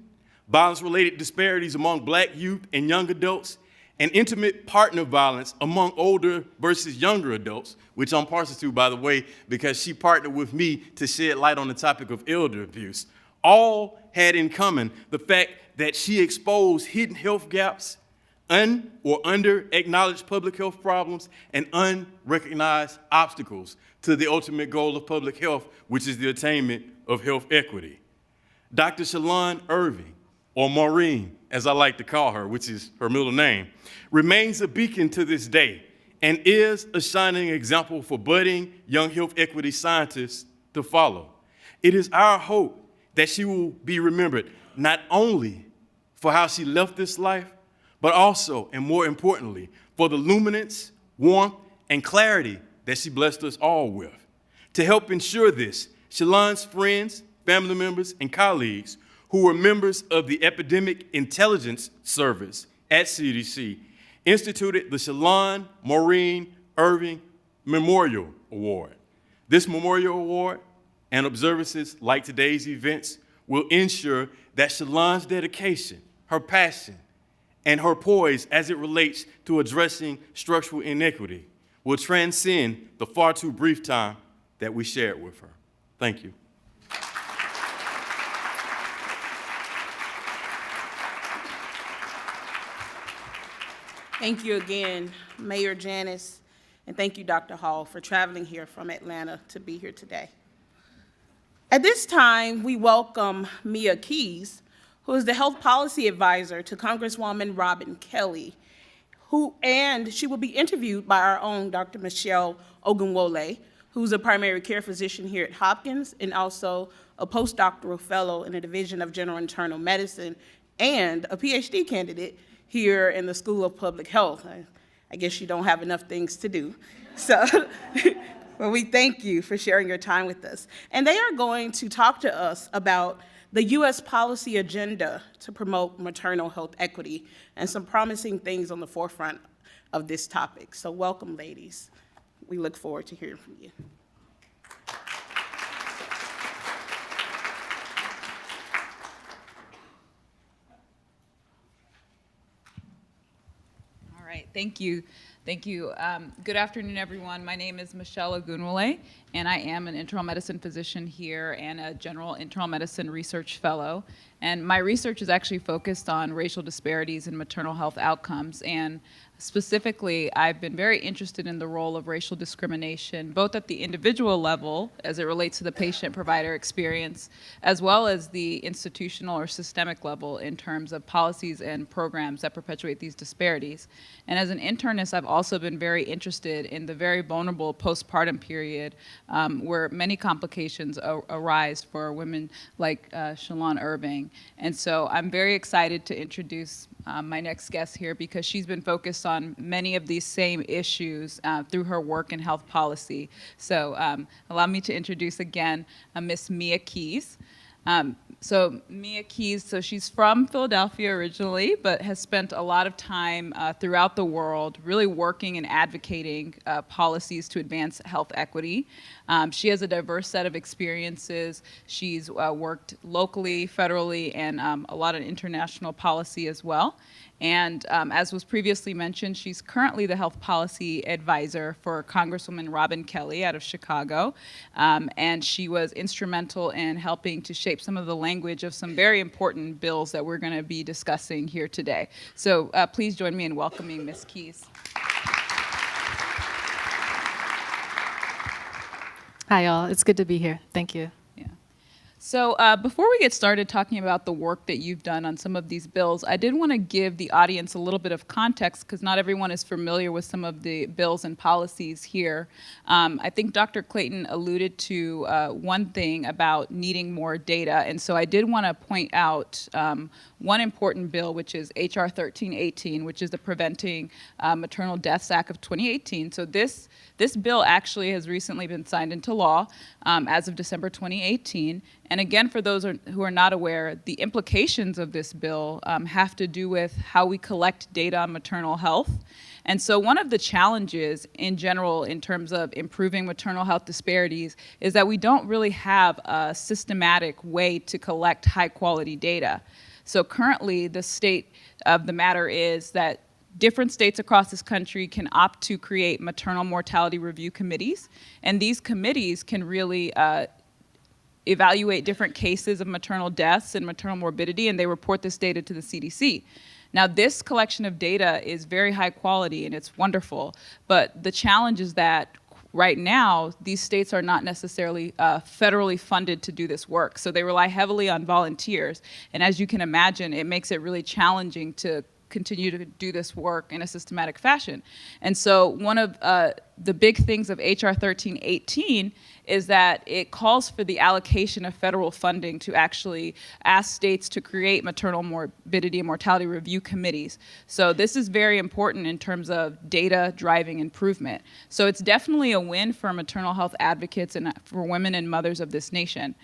violence-related disparities among Black youth and young adults, and intimate partner violence among older versus younger adults, which I'm partial to, by the way, because she partnered with me to shed light on the topic of elder abuse, all had in common the fact that she exposed hidden health gaps, or under-acknowledged public health problems, and unrecognized obstacles to the ultimate goal of public health, which is the attainment of health equity. Dr. Shalon Irving, or Maureen, as I like to call her, which is her middle name, remains a beacon to this day and is a shining example for budding young health equity scientists to follow. It is our hope that she will be remembered not only for how she left this life, but also, and more importantly, for the luminance, warmth, and clarity that she blessed us all with. To help ensure this, Shalon's friends, family members, and colleagues who were members of the Epidemic Intelligence Service at CDC instituted the Shalon Maureen Irving Memorial Award. This Memorial Award and observances like today's events will ensure that Shalon's dedication, her passion, and her poise as it relates to addressing structural inequity will transcend the far too brief time that we shared with her. Thank you. Thank you again, Mayor Janice, and thank you, Dr. Hall, for traveling here from Atlanta to be here today. At this time, we welcome Mia Keys, who is the Health Policy Advisor to Congresswoman Robin Kelly, and she will be interviewed by our own Dr. Michelle Ogunwole, who's a primary care physician here at Hopkins and also a postdoctoral fellow in the Division of General Internal Medicine and a PhD candidate here in the School of Public Health. I guess you don't have enough things to do. So, well, we thank you for sharing your time with us. And they are going to talk to us about the U.S. policy agenda to promote maternal health equity and some promising things on the forefront of this topic. So welcome, ladies. We look forward to hearing from you. All right, thank you. Thank you. Good afternoon, everyone. My name is Michelle Ogunwole, and I am an internal medicine physician here and a general internal medicine research fellow. And my research is actually focused on racial disparities in maternal health outcomes. And specifically, I've been very interested in the role of racial discrimination, both at the individual level, as it relates to the patient-provider experience, as well as the institutional or systemic level in terms of policies and programs that perpetuate these disparities. And as an internist, I've also been very interested in the very vulnerable postpartum period where many complications arise for women like Shalon Irving. And so I'm very excited to introduce my next guest here because she's been focused on many of these same issues through her work in health policy. So allow me to introduce again Miss Mia Keys. So Mia Keys, so she's from Philadelphia originally, but has spent a lot of time throughout the world really working and advocating policies to advance health equity. She has a diverse set of experiences. She's worked locally, federally, and a lot of international policy as well. And as was previously mentioned, she's currently the health policy advisor for Congresswoman Robin Kelly out of Chicago. And she was instrumental in helping to shape some of the language of some very important bills that we're going to be discussing here today. So please join me in welcoming Ms. Keys. Hi, all. It's good to be here. Thank you. Yeah. So before we get started talking about the work that you've done on some of these bills, I did want to give the audience a little bit of context because not everyone is familiar with some of the bills and policies here. I think Dr. Clayton alluded to one thing about needing more data, and so I did want to point out one important bill, which is H.R. 1318, which is the Preventing Maternal Deaths Act of 2018. So this bill actually has recently been signed into law as of December 2018. And again, for those who are not aware, the implications of this bill have to do with how we collect data on maternal health. And so one of the challenges in general in terms of improving maternal health disparities is that we don't really have a systematic way to collect high quality data. So currently, the state of the matter is that different states across this country can opt to create maternal mortality review committees, and these committees can really evaluate different cases of maternal deaths and maternal morbidity, and they report this data to the CDC. Now, this collection of data is very high quality, and it's wonderful, but the challenge is that right now, these states are not necessarily federally funded to do this work. So they rely heavily on volunteers. And as you can imagine, it makes it really challenging to continue to do this work in a systematic fashion. And so one of the big things of H.R. 1318 is that it calls for the allocation of federal funding to actually ask states to create maternal morbidity and mortality review committees. So this is very important in terms of data driving improvement. So it's definitely a win for maternal health advocates and for women and mothers of this nation.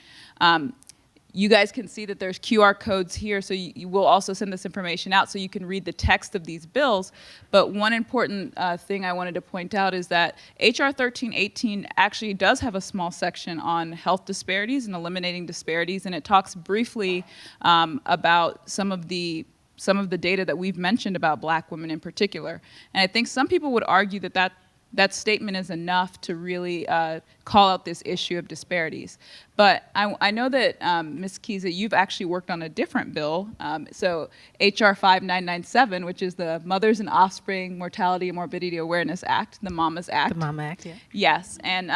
You guys can see that there's QR codes here, so you will also send this information out so you can read the text of these bills. But one important thing I wanted to point out is that H.R. 1318 actually does have a small section on health disparities and eliminating disparities, and it talks briefly about some of the data that we've mentioned about Black women in particular. And I think some people would argue that statement is enough to really call out this issue of disparities. But I know that, Ms. Keys, that you've actually worked on a different bill, so H.R. 5997, which is the Mothers and Offspring Mortality and Morbidity Awareness Act, the MAMAS Act. The MAMA Act, yeah. Yes, and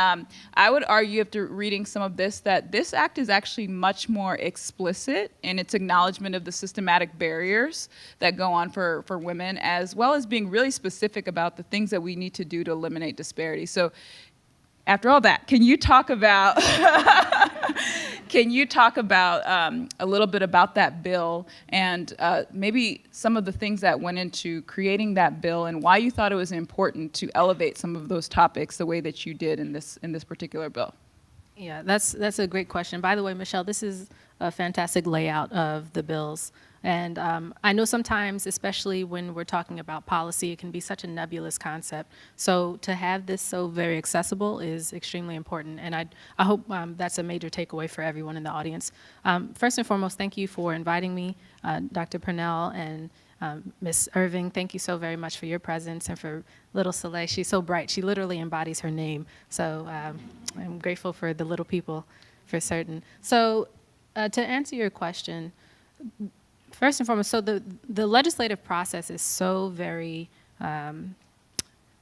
I would argue after reading some of this that this act is actually much more explicit in its acknowledgement of the systematic barriers that go on for women, as well as being really specific about the things that we need to do to eliminate disparities. So after all that, can you talk about a little bit about that bill and maybe some of the things that went into creating that bill and why you thought it was important to elevate some of those topics the way that you did in this particular bill? Yeah, that's a great question. By the way, Michelle, this is a fantastic layout of the bills. And I know sometimes, especially when we're talking about policy, it can be such a nebulous concept. So to have this so very accessible is extremely important. And I hope that's a major takeaway for everyone in the audience. First and foremost, thank you for inviting me, Dr. Purnell and Ms. Irving. Thank you so very much for your presence and for little Soleil. She's so bright. She literally embodies her name. So I'm grateful for the little people for certain. So to answer your question, first and foremost, so the legislative process is so very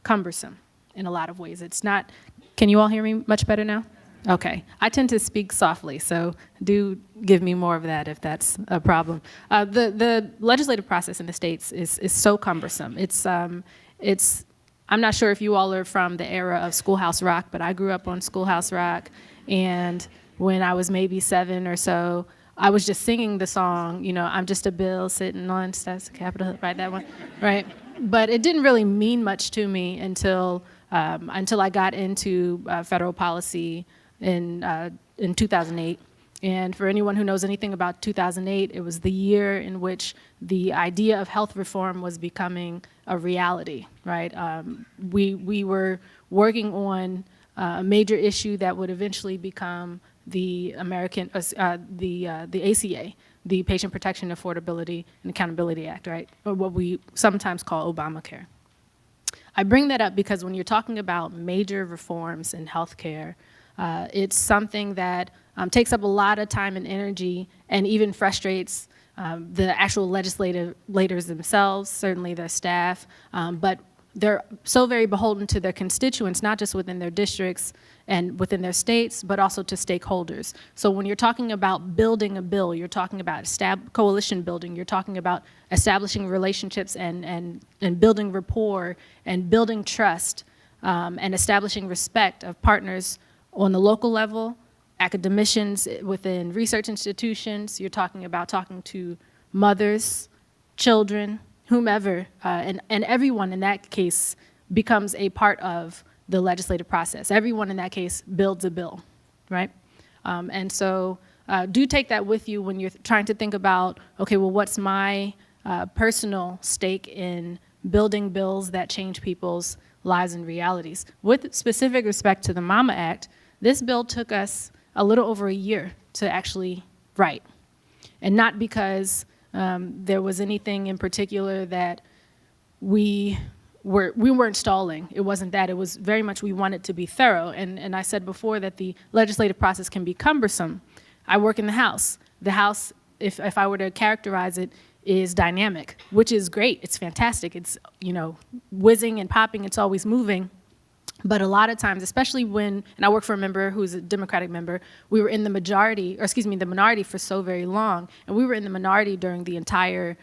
cumbersome in a lot of ways. It's not, can you all hear me much better now? Okay. I tend to speak softly, so do give me more of that if that's a problem. The legislative process in the states is so cumbersome. I'm not sure if you all are from the era of Schoolhouse Rock, but I grew up on Schoolhouse Rock, and when I was maybe 7 or so, I was just singing the song, you know, I'm just a bill sitting on steps of Capitol Hill, right, that one, right? But it didn't really mean much to me until I got into federal policy in 2008. And for anyone who knows anything about 2008, it was the year in which the idea of health reform was becoming a reality, right? We were working on a major issue that would eventually become the ACA, the Patient Protection, Affordability, and Accountability Act, right? Or what we sometimes call Obamacare. I bring that up because when you're talking about major reforms in healthcare, it's something that takes up a lot of time and energy and even frustrates the actual legislators themselves, certainly their staff, but they're so very beholden to their constituents, not just within their districts and within their states, but also to stakeholders. So when you're talking about building a bill, you're talking about coalition building, you're talking about establishing relationships and building rapport and building trust and establishing respect of partners on the local level, academicians within research institutions. You're talking about talking to mothers, children, whomever, and everyone in that case becomes a part of the legislative process. Everyone in that case builds a bill, right? And so do take that with you when you're trying to think about, okay, well, what's my personal stake in building bills that change people's lives and realities? With specific respect to the MAMA Act, this bill took us a little over a year to actually write. And not because there was anything in particular that we weren't stalling. It wasn't that. It was very much we wanted to be thorough. And I said before that the legislative process can be cumbersome. I work in the House. The House, if I were to characterize it, is dynamic, which is great. It's fantastic. It's, whizzing and popping. It's always moving. But a lot of times, especially when, and I work for a member who's a Democratic member, we were in the the minority for so very long, and we were in the minority during the entire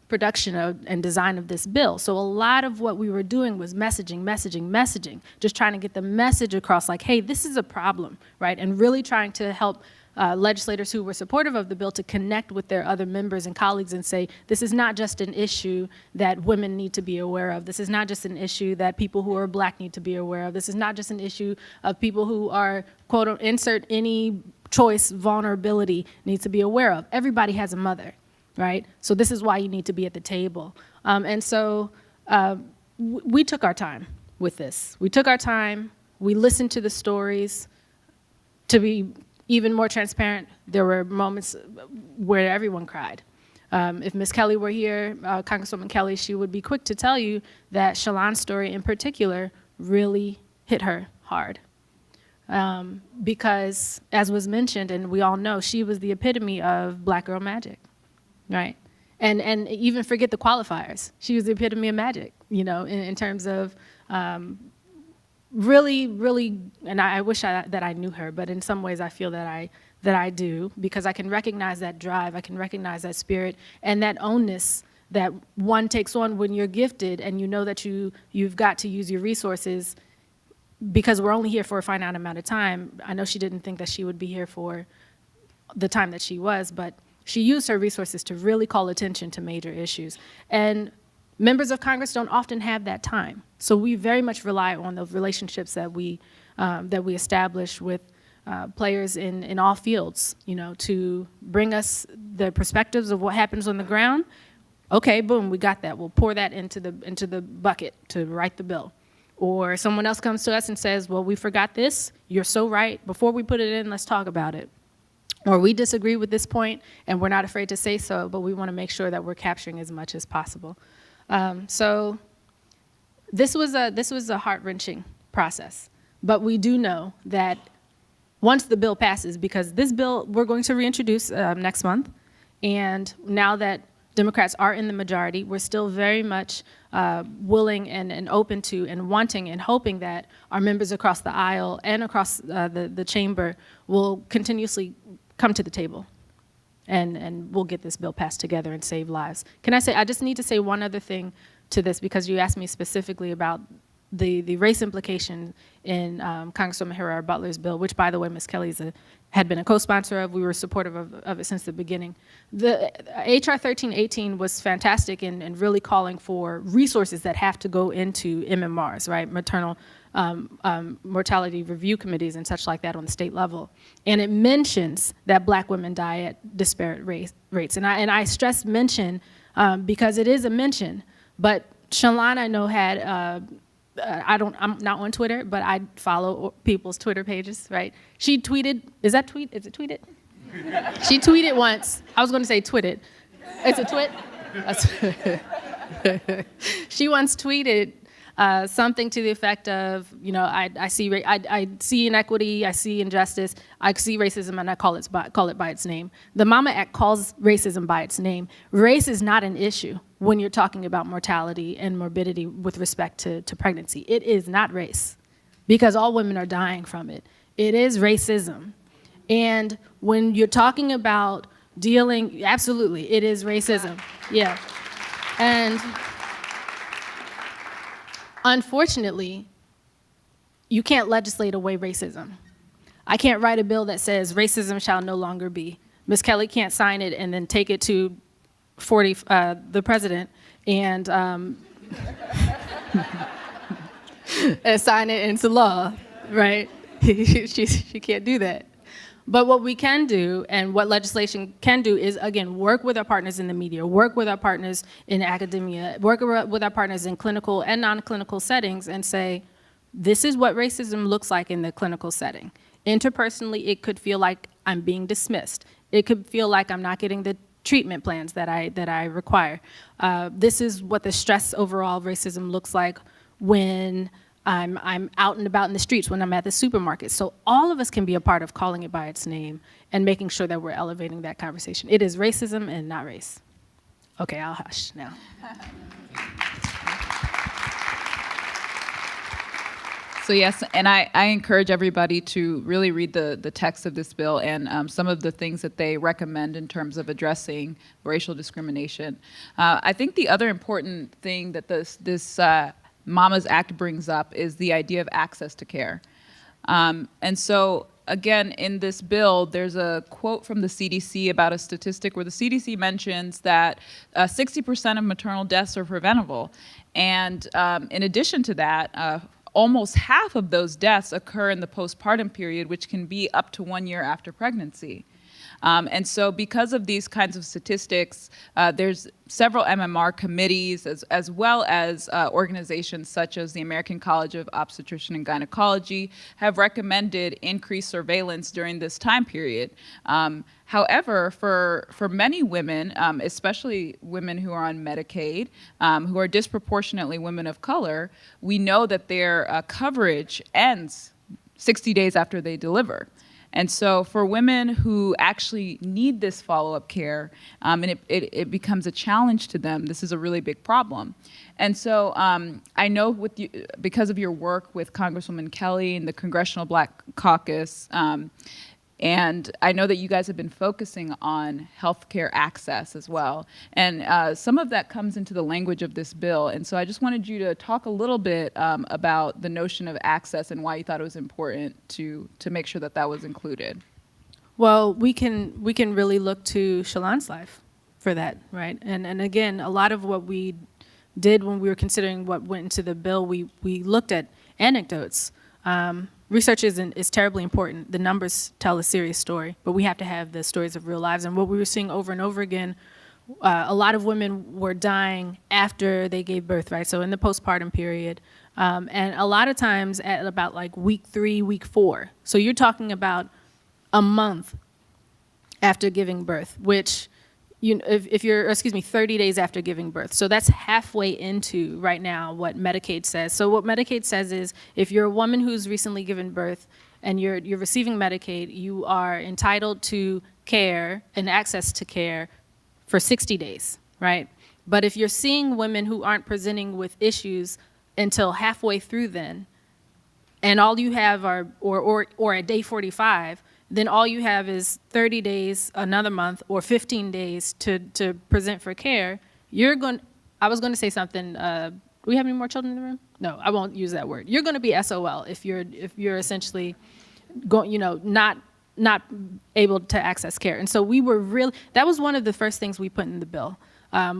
production and design of this bill. So a lot of what we were doing was messaging, just trying to get the message across like, hey, this is a problem, right? And really trying to help legislators who were supportive of the bill to connect with their other members and colleagues and say, this is not just an issue that women need to be aware of. This is not just an issue that people who are Black need to be aware of. This is not just an issue of people who are, quote, insert any choice vulnerability needs to be aware of. Everybody has a mother, right? So this is why you need to be at the table. And so we took our time with this. We took our time. We listened to the stories. To be even more transparent, there were moments where everyone cried. If Ms. Kelly were here, Congresswoman Kelly, she would be quick to tell you that Shalon's story in particular really hit her hard. Because, as was mentioned, and we all know, she was the epitome of Black girl magic, right? And even forget the qualifiers. She was the epitome of magic, in terms of really, and I wish that I knew her, but in some ways I feel that I do, because I can recognize that drive, I can recognize that spirit, and that ownness that one takes on when you're gifted and you know that you've got to use your resources, because we're only here for a finite amount of time. I know she didn't think that she would be here for the time that she was, but she used her resources to really call attention to major issues. And members of Congress don't often have that time. So we very much rely on the relationships that we establish with players in all fields, to bring us the perspectives of what happens on the ground. Okay, boom, we got that. We'll pour that into the bucket to write the bill. Or someone else comes to us and says, well, we forgot this. You're so right. Before we put it in, let's talk about it. Or we disagree with this point, and we're not afraid to say so, but we want to make sure that we're capturing as much as possible. So this was a heart-wrenching process, but we do know that once the bill passes, because this bill we're going to reintroduce next month, and now that Democrats are in the majority, we're still very much willing and open to and wanting and hoping that our members across the aisle and across the chamber will continuously come to the table. And we'll get this bill passed together and save lives. I just need to say one other thing to this, because you asked me specifically about the race implication in Congresswoman Herrera Butler's bill, which, by the way, Ms. Kelly had been a co-sponsor of. We were supportive of it since the beginning. The HR 1318 was fantastic in really calling for resources that have to go into MMRs, right, maternal mortality review committees and such like that on the state level. And it mentions that Black women die at disparate rates. And I stress mention because it is a mention, but Shalon, I know, had, I'm not on Twitter, but I follow people's Twitter pages, right? She tweeted, is it tweeted? She tweeted once. I was going to say twitted. It's a twit? She once tweeted something to the effect of, you know, I see inequity, I see injustice, I see racism, and I call it by its name. The Mama Act calls racism by its name. Race is not an issue when you're talking about mortality and morbidity with respect to pregnancy. It is not race, because all women are dying from it. It is racism. And when you're talking about dealing, absolutely, it is racism. Yeah. And unfortunately, you can't legislate away racism. I can't write a bill that says racism shall no longer be. Ms. Kelly can't sign it and then take it to the president and and sign it into law, right? She can't do that. But what we can do, and what legislation can do, is, again, work with our partners in the media, work with our partners in academia, work with our partners in clinical and non-clinical settings, and say, this is what racism looks like in the clinical setting. Interpersonally, it could feel like I'm being dismissed. It could feel like I'm not getting the treatment plans that I require. This is what the stress overall racism looks like when I'm out and about in the streets, when I'm at the supermarket. So all of us can be a part of calling it by its name and making sure that we're elevating that conversation. It is racism and not race. Okay, I'll hush now. So yes, and I encourage everybody to really read the text of this bill and some of the things that they recommend in terms of addressing racial discrimination. I think the other important thing that this Mama's Act brings up is the idea of access to care. And so, again, in this bill, there's a quote from the CDC about a statistic where the CDC mentions that 60% of maternal deaths are preventable. And in addition to that, almost half of those deaths occur in the postpartum period, which can be up to 1 year after pregnancy. And so because of these kinds of statistics, there's several MMR committees as well as organizations such as the American College of Obstetrician and Gynecology have recommended increased surveillance during this time period. However, for many women, especially women who are on Medicaid, who are disproportionately women of color, we know that their coverage ends 60 days after they deliver. And so for women who actually need this follow-up care, and it becomes a challenge to them, this is a really big problem. And so I know with you, because of your work with Congresswoman Kelly and the Congressional Black Caucus, and I know that you guys have been focusing on healthcare access as well. And some of that comes into the language of this bill. And so I just wanted you to talk a little bit about the notion of access and why you thought it was important to make sure that that was included. Well, we can really look to Shalon's life for that, right? And again, a lot of what we did when we were considering what went into the bill, we looked at anecdotes. Research is terribly important. The numbers tell a serious story, but we have to have the stories of real lives. And what we were seeing over and over again, a lot of women were dying after they gave birth, right? So in the postpartum period. And a lot of times at about like week 3, week 4. So you're talking about a month after giving birth, which, if you're 30 days after giving birth. So that's halfway into right now what Medicaid says. So what Medicaid says is if you're a woman who's recently given birth and you're receiving Medicaid, you are entitled to care and access to care for 60 days, right? But if you're seeing women who aren't presenting with issues until halfway through then, and all you have are, or at day 45, then all you have is 30 days, another month, or 15 days to present for care. I was going to say something, do we have any more children in the room? No, I won't use that word. You're going to be SOL if you're essentially going, not able to access care. And so that was one of the first things we put in the bill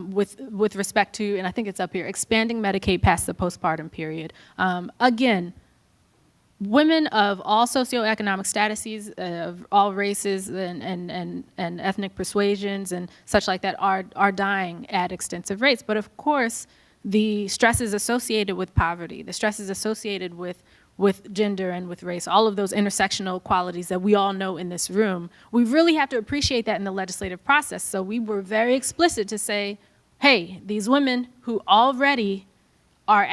with respect to, and I think it's up here, expanding Medicaid past the postpartum period. Again, women of all socioeconomic statuses, of all races and ethnic persuasions and such like that are dying at extensive rates. But of course, the stresses associated with poverty, the stresses associated with with gender and with race, all of those intersectional qualities that we all know in this room. We really have to appreciate that in the legislative process. So we were very explicit to say, hey, these women who already are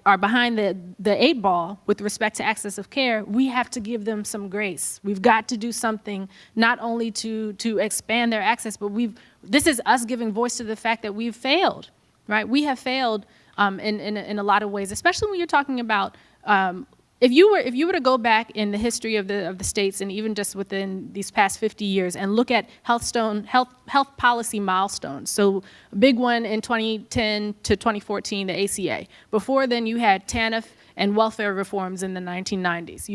are behind the 8 ball with respect to access of care, we have to give them some grace. We've got to do something not only to expand their access, but this is us giving voice to the fact that we've failed, right? We have failed in a lot of ways, especially when you're talking about if you were to go back in the history of the states and even just within these past 50 years and look at health policy milestones. So a big one in 2010 to 2014, the ACA. Before then, you had TANF and welfare reforms in the 1990s.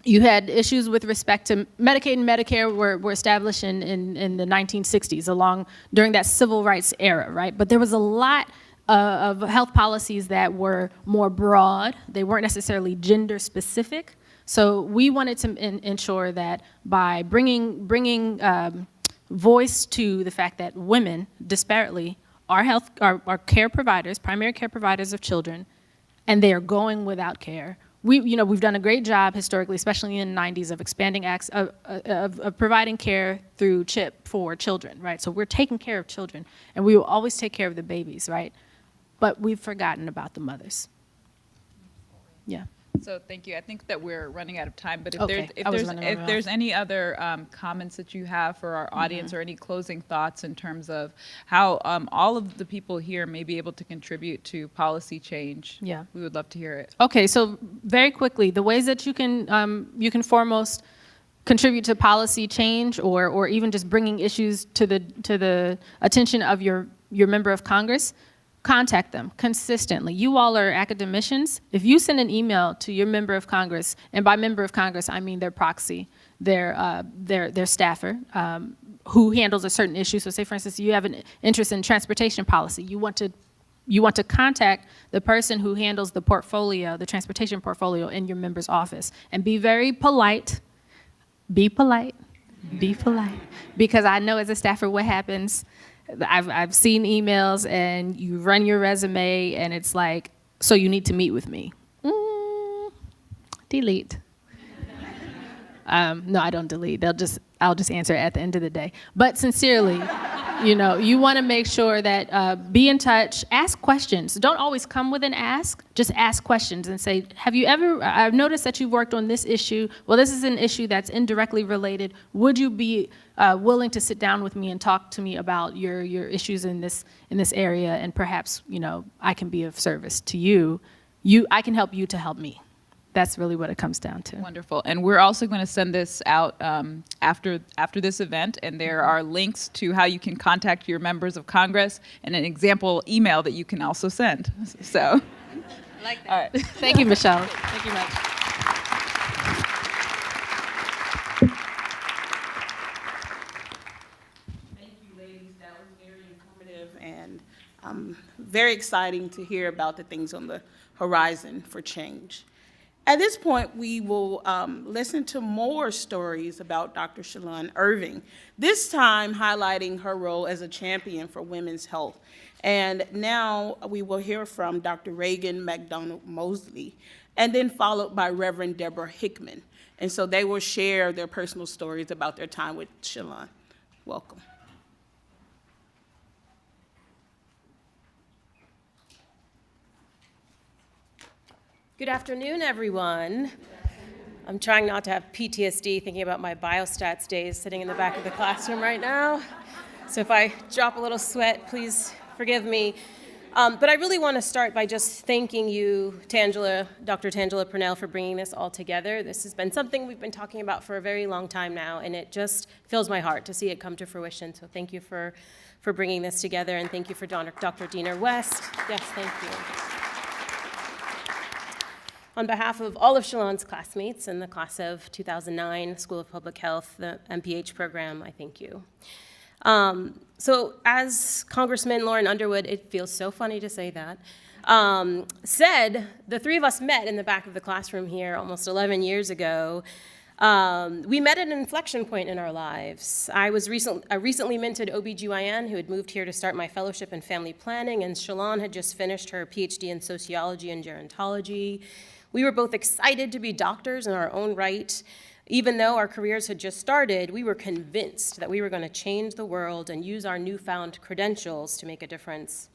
You had issues with respect to Medicaid and Medicare were established in the 1960s during that civil rights era, right? But there was a lot of health policies that were more broad. They weren't necessarily gender specific. So we wanted to ensure that by bringing voice to the fact that women, disparately, are care providers, primary care providers of children, and they are going without care. We've done a great job historically, especially in the 90s, of expanding of providing care through CHIP for children, right? So we're taking care of children, and we will always take care of the babies, right? But we've forgotten about the mothers. Yeah. So thank you. I think that we're running out of time, but Okay. if there's any other comments that you have for our audience or any closing thoughts in terms of how all of the people here may be able to contribute to policy change, Yeah. we would love to hear it. Okay, so very quickly, the ways that you can foremost contribute to policy change or even just bringing issues to the attention of your member of Congress. Contact them consistently. You all are academicians. If you send an email to your member of Congress, and by member of Congress, I mean their proxy, their staffer, who handles a certain issue. So say, for instance, you have an interest in transportation policy. You want to contact the person who handles the portfolio, the transportation portfolio in your member's office, and be very polite. Be polite. Be polite. Because I know as a staffer what happens. I've seen emails and you run your resume and it's like, so you need to meet with me. Delete. No, I don't delete. I'll just answer at the end of the day. But sincerely, you want to make sure that be in touch, ask questions. Don't always come with an ask, just ask questions and say, I've noticed that you've worked on this issue. Well, this is an issue that's indirectly related. Would you be willing to sit down with me and talk to me about your issues in this area, and perhaps, I can be of service to you. I can help you to help me. That's really what it comes down to. Wonderful. And we're also going to send this out after this event, and there are links to how you can contact your members of Congress and an example email that you can also send. So, I like that. All right. Thank you, Michelle. Thank you much. Thank you, ladies. That was very informative and very exciting to hear about the things on the horizon for change. At this point, we will listen to more stories about Dr. Shalon Irving, this time highlighting her role as a champion for women's health. And now we will hear from Dr. Reagan McDonald Mosley, and then followed by Reverend Deborah Hickman. And so they will share their personal stories about their time with Shalon. Welcome. Good afternoon, everyone. I'm trying not to have PTSD thinking about my biostats days sitting in the back of the classroom right now. So if I drop a little sweat, please forgive me. But I really want to start by just thanking you, Dr. Tanjala Purnell, for bringing this all together. This has been something we've been talking about for a very long time now, and it just fills my heart to see it come to fruition. So thank you for bringing this together, and thank you for Dr. Diener West. Yes, thank you. On behalf of all of Shalon's classmates in the class of 2009 School of Public Health, the MPH program, I thank you. So as Congressman Lauren Underwood, it feels so funny to say that, said, the three of us met in the back of the classroom here almost 11 years ago We met at an inflection point in our lives. I was a recently minted OBGYN who had moved here to start my fellowship in family planning, and Shalon had just finished her PhD in sociology and gerontology. We were both excited to be doctors in our own right. Even though our careers had just started, we were convinced that we were going to change the world and use our newfound credentials to make a difference.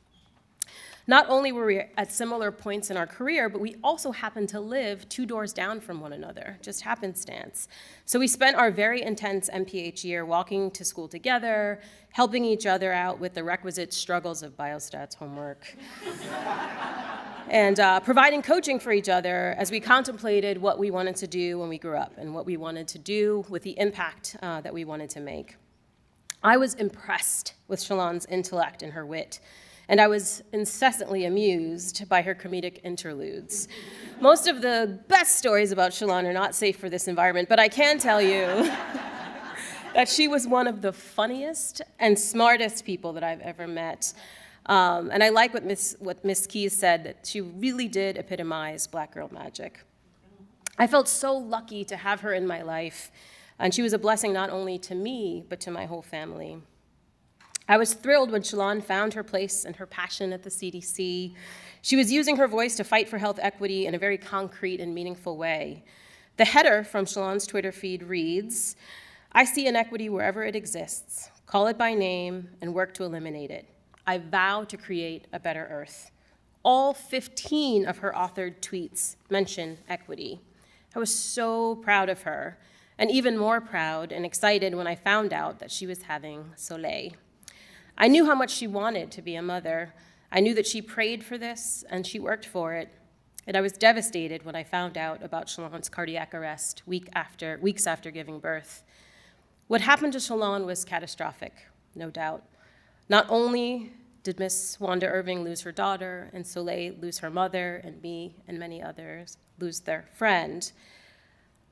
Not only were we at similar points in our career, but we also happened to live 2 doors down from one another, just happenstance. So we spent our very intense MPH year walking to school together, helping each other out with the requisite struggles of biostats homework, and providing coaching for each other as we contemplated what we wanted to do when we grew up and what we wanted to do with the impact that we wanted to make. I was impressed with Shalon's intellect and her wit, and I was incessantly amused by her comedic interludes. Most of the best stories about Shalon are not safe for this environment, but I can tell you that she was one of the funniest and smartest people that I've ever met. And I like what Miss Keys said, that she really did epitomize Black girl magic. I felt so lucky to have her in my life, and she was a blessing not only to me, but to my whole family. I was thrilled when Shalon found her place and her passion at the CDC. She was using her voice to fight for health equity in a very concrete and meaningful way. The header from Shalon's Twitter feed reads, "I see inequity wherever it exists. Call it by name and work to eliminate it. I vow to create a better earth." All 15 of her authored tweets mention equity. I was so proud of her, and even more proud and excited when I found out that she was having Soleil. I knew how much she wanted to be a mother. I knew that she prayed for this, and she worked for it. And I was devastated when I found out about Shalon's cardiac arrest weeks after giving birth. What happened to Shalon was catastrophic, no doubt. Not only did Miss Wanda Irving lose her daughter, and Soleil lose her mother, and me and many others lose their friend,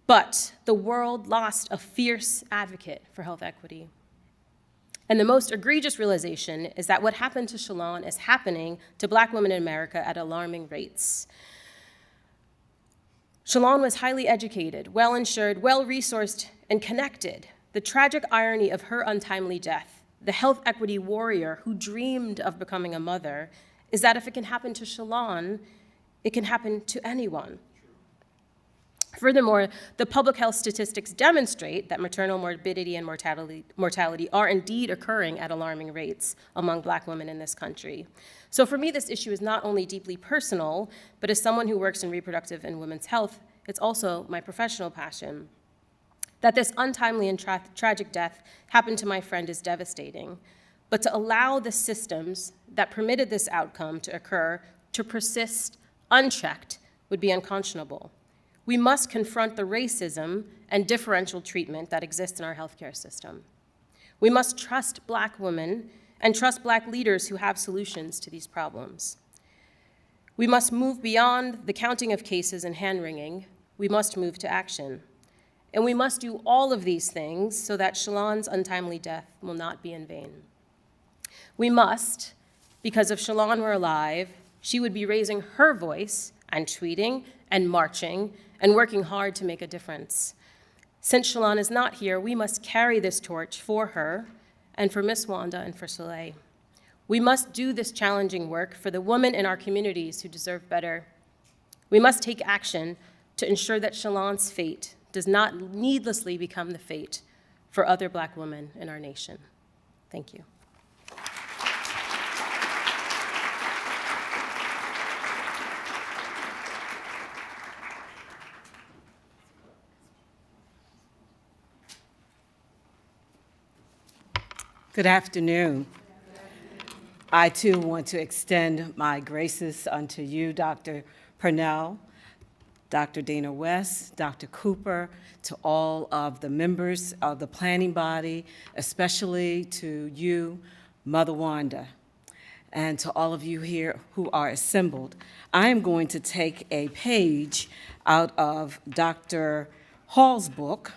but the world lost a fierce advocate for health equity. And the most egregious realization is that what happened to Shalon is happening to Black women in America at alarming rates. Shalon was highly educated, well-insured, well-resourced, and connected. The tragic irony of her untimely death, the health equity warrior who dreamed of becoming a mother, is that if it can happen to Shalon, it can happen to anyone. Furthermore, the public health statistics demonstrate that maternal morbidity and mortality are indeed occurring at alarming rates among Black women in this country. So for me, this issue is not only deeply personal, but as someone who works in reproductive and women's health, it's also my professional passion. That this untimely and tragic death happened to my friend is devastating, but to allow the systems that permitted this outcome to occur to persist unchecked would be unconscionable. We must confront the racism and differential treatment that exists in our healthcare system. We must trust Black women and trust Black leaders who have solutions to these problems. We must move beyond the counting of cases and hand-wringing. We must move to action. And we must do all of these things so that Shalon's untimely death will not be in vain. We must, because if Shalon were alive, she would be raising her voice and tweeting and marching and working hard to make a difference. Since Shalon is not here, we must carry this torch for her and for Miss Wanda and for Soleil. We must do this challenging work for the women in our communities who deserve better. We must take action to ensure that Shalon's fate does not needlessly become the fate for other Black women in our nation. Thank you. Good afternoon. I too want to extend my graces unto you, Dr. Purnell, Dr. Dana West, Dr. Cooper, to all of the members of the planning body, especially to you, Mother Wanda, and to all of you here who are assembled. I am going to take a page out of Dr. Hall's book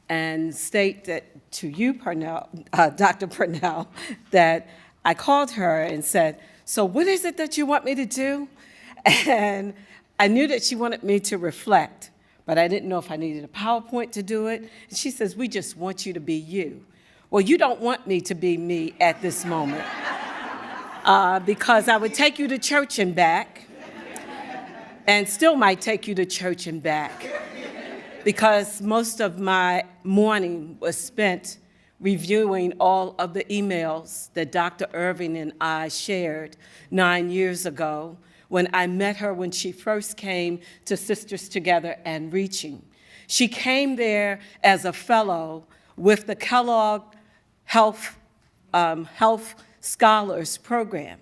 and state that to you, Dr. Purnell, that I called her and said, "So what is it that you want me to do?" And I knew that she wanted me to reflect, but I didn't know if I needed a PowerPoint to do it. And she says, we just want you to be you. Well, you don't want me to be me at this moment because I would take you to church and back, and still might take you to church and back, because most of my morning was spent reviewing all of the emails that Dr. Irving and I shared 9 years ago when I met her when she first came to Sisters Together and Reaching. She came there as a fellow with the Kellogg Health Scholars Program.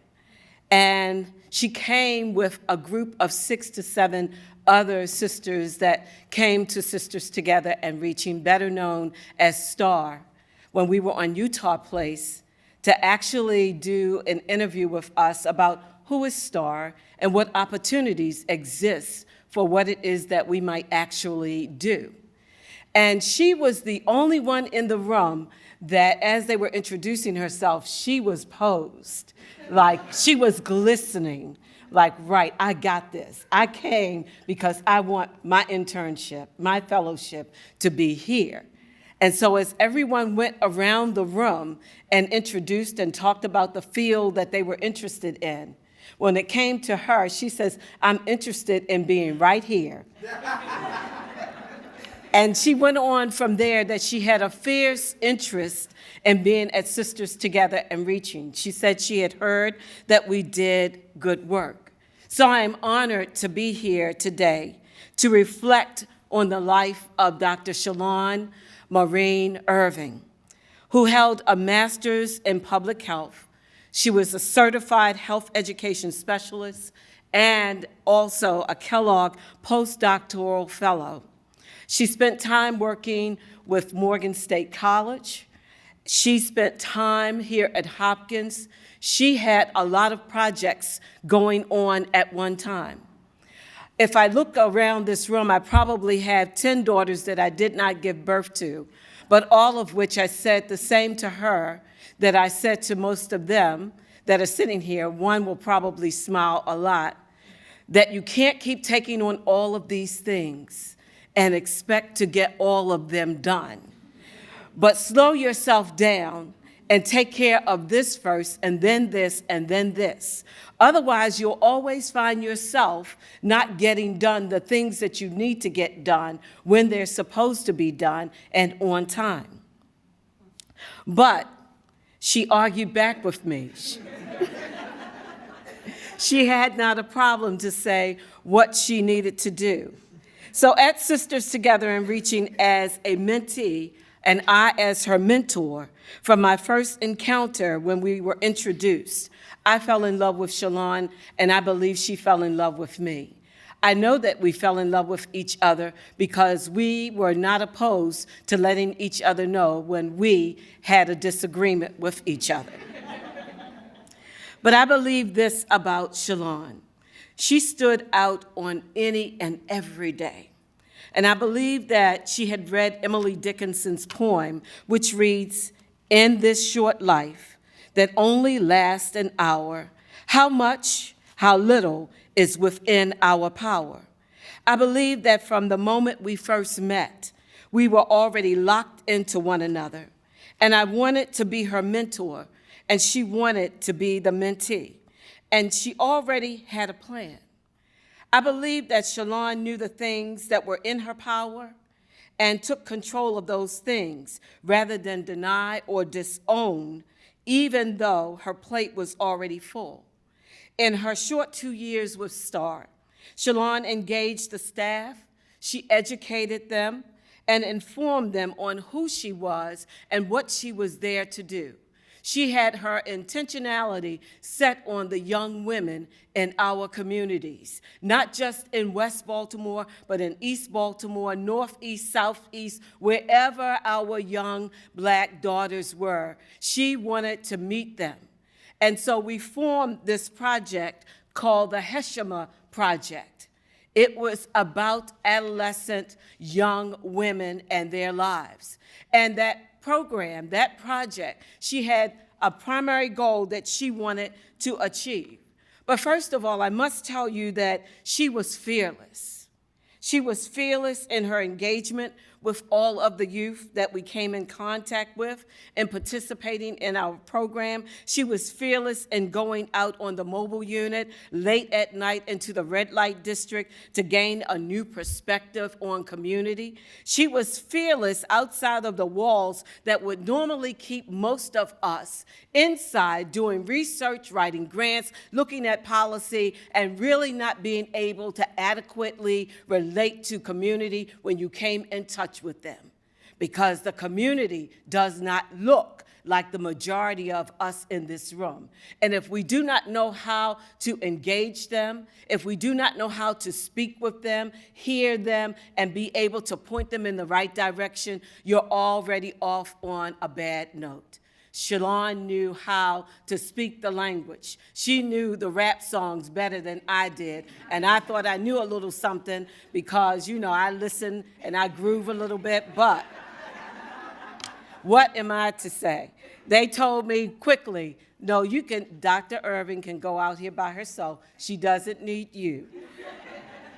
And she came with a group of 6 to 7 other sisters that came to Sisters Together and Reaching, better known as STAR, when we were on Utah Place, to actually do an interview with us about who is STAR and what opportunities exist for what it is that we might actually do. And she was the only one in the room that, as they were introducing herself, she was posed, like she was glistening, like, right, I got this. I came because I want my internship, my fellowship to be here. And so as everyone went around the room and introduced and talked about the field that they were interested in, when it came to her, she says, I'm interested in being right here. And she went on from there that she had a fierce interest in being at Sisters Together and Reaching. She said she had heard that we did good work. So I am honored to be here today to reflect on the life of Dr. Shalon Irving, who held a master's in public health. She was a certified health education specialist and also a Kellogg postdoctoral fellow. She spent time working with Morgan State College. She spent time here at Hopkins. She had a lot of projects going on at one time. If I look around this room, I probably have 10 daughters that I did not give birth to, but all of which I said the same to her that I said to most of them that are sitting here. One will probably smile a lot, that you can't keep taking on all of these things and expect to get all of them done. But slow yourself down and take care of this first, and then this, and then this. Otherwise, you'll always find yourself not getting done the things that you need to get done when they're supposed to be done and on time. But she argued back with me. She had not a problem to say what she needed to do. So at Sisters Together and Reaching as a mentee, and I as her mentor, from my first encounter when we were introduced, I fell in love with Shalon, and I believe she fell in love with me. I know that we fell in love with each other because we were not opposed to letting each other know when we had a disagreement with each other. But I believe this about Shalon. She stood out on any and every day. And I believe that she had read Emily Dickinson's poem, which reads, "In this short life that only lasts an hour, how much, how little is within our power." I believe that from the moment we first met, we were already locked into one another. And I wanted to be her mentor, and she wanted to be the mentee. And she already had a plan. I believe that Shalon knew the things that were in her power and took control of those things rather than deny or disown, even though her plate was already full. In her short 2 years with STAR, Shalon engaged the staff, she educated them, and informed them on who she was and what she was there to do. She had her intentionality set on the young women in our communities, not just in West Baltimore, but in East Baltimore, Northeast, Southeast, wherever our young Black daughters were. She wanted to meet them. And so we formed this project called the Heshima Project. It was about adolescent young women and their lives. And that program, that project, she had a primary goal that she wanted to achieve. But first of all, I must tell you that she was fearless. She was fearless in her engagement with all of the youth that we came in contact with and participating in our program. She was fearless in going out on the mobile unit late at night into the red light district to gain a new perspective on community. She was fearless outside of the walls that would normally keep most of us inside doing research, writing grants, looking at policy, and really not being able to adequately relate to community when you came in touch with them, because the community does not look like the majority of us in this room. And if we do not know how to engage them, if we do not know how to speak with them, hear them, and be able to point them in the right direction, you're already off on a bad note. Shalon knew how to speak the language. She knew the rap songs better than I did, and I thought I knew a little something because, you know, I listen and I groove a little bit, but what am I to say? They told me quickly, no, you can, Dr. Irving can go out here by herself. She doesn't need you.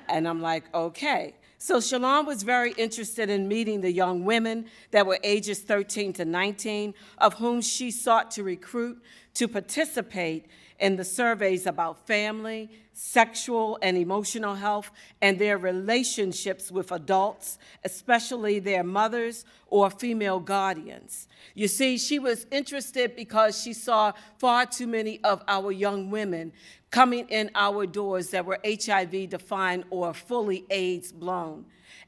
And I'm like, okay. So Shalon was very interested in meeting the young women that were ages 13 to 19, of whom she sought to recruit to participate in the surveys about family, sexual and emotional health, and their relationships with adults, especially their mothers or female guardians. You see, she was interested because she saw far too many of our young women coming in our doors that were HIV defined or fully AIDS blown.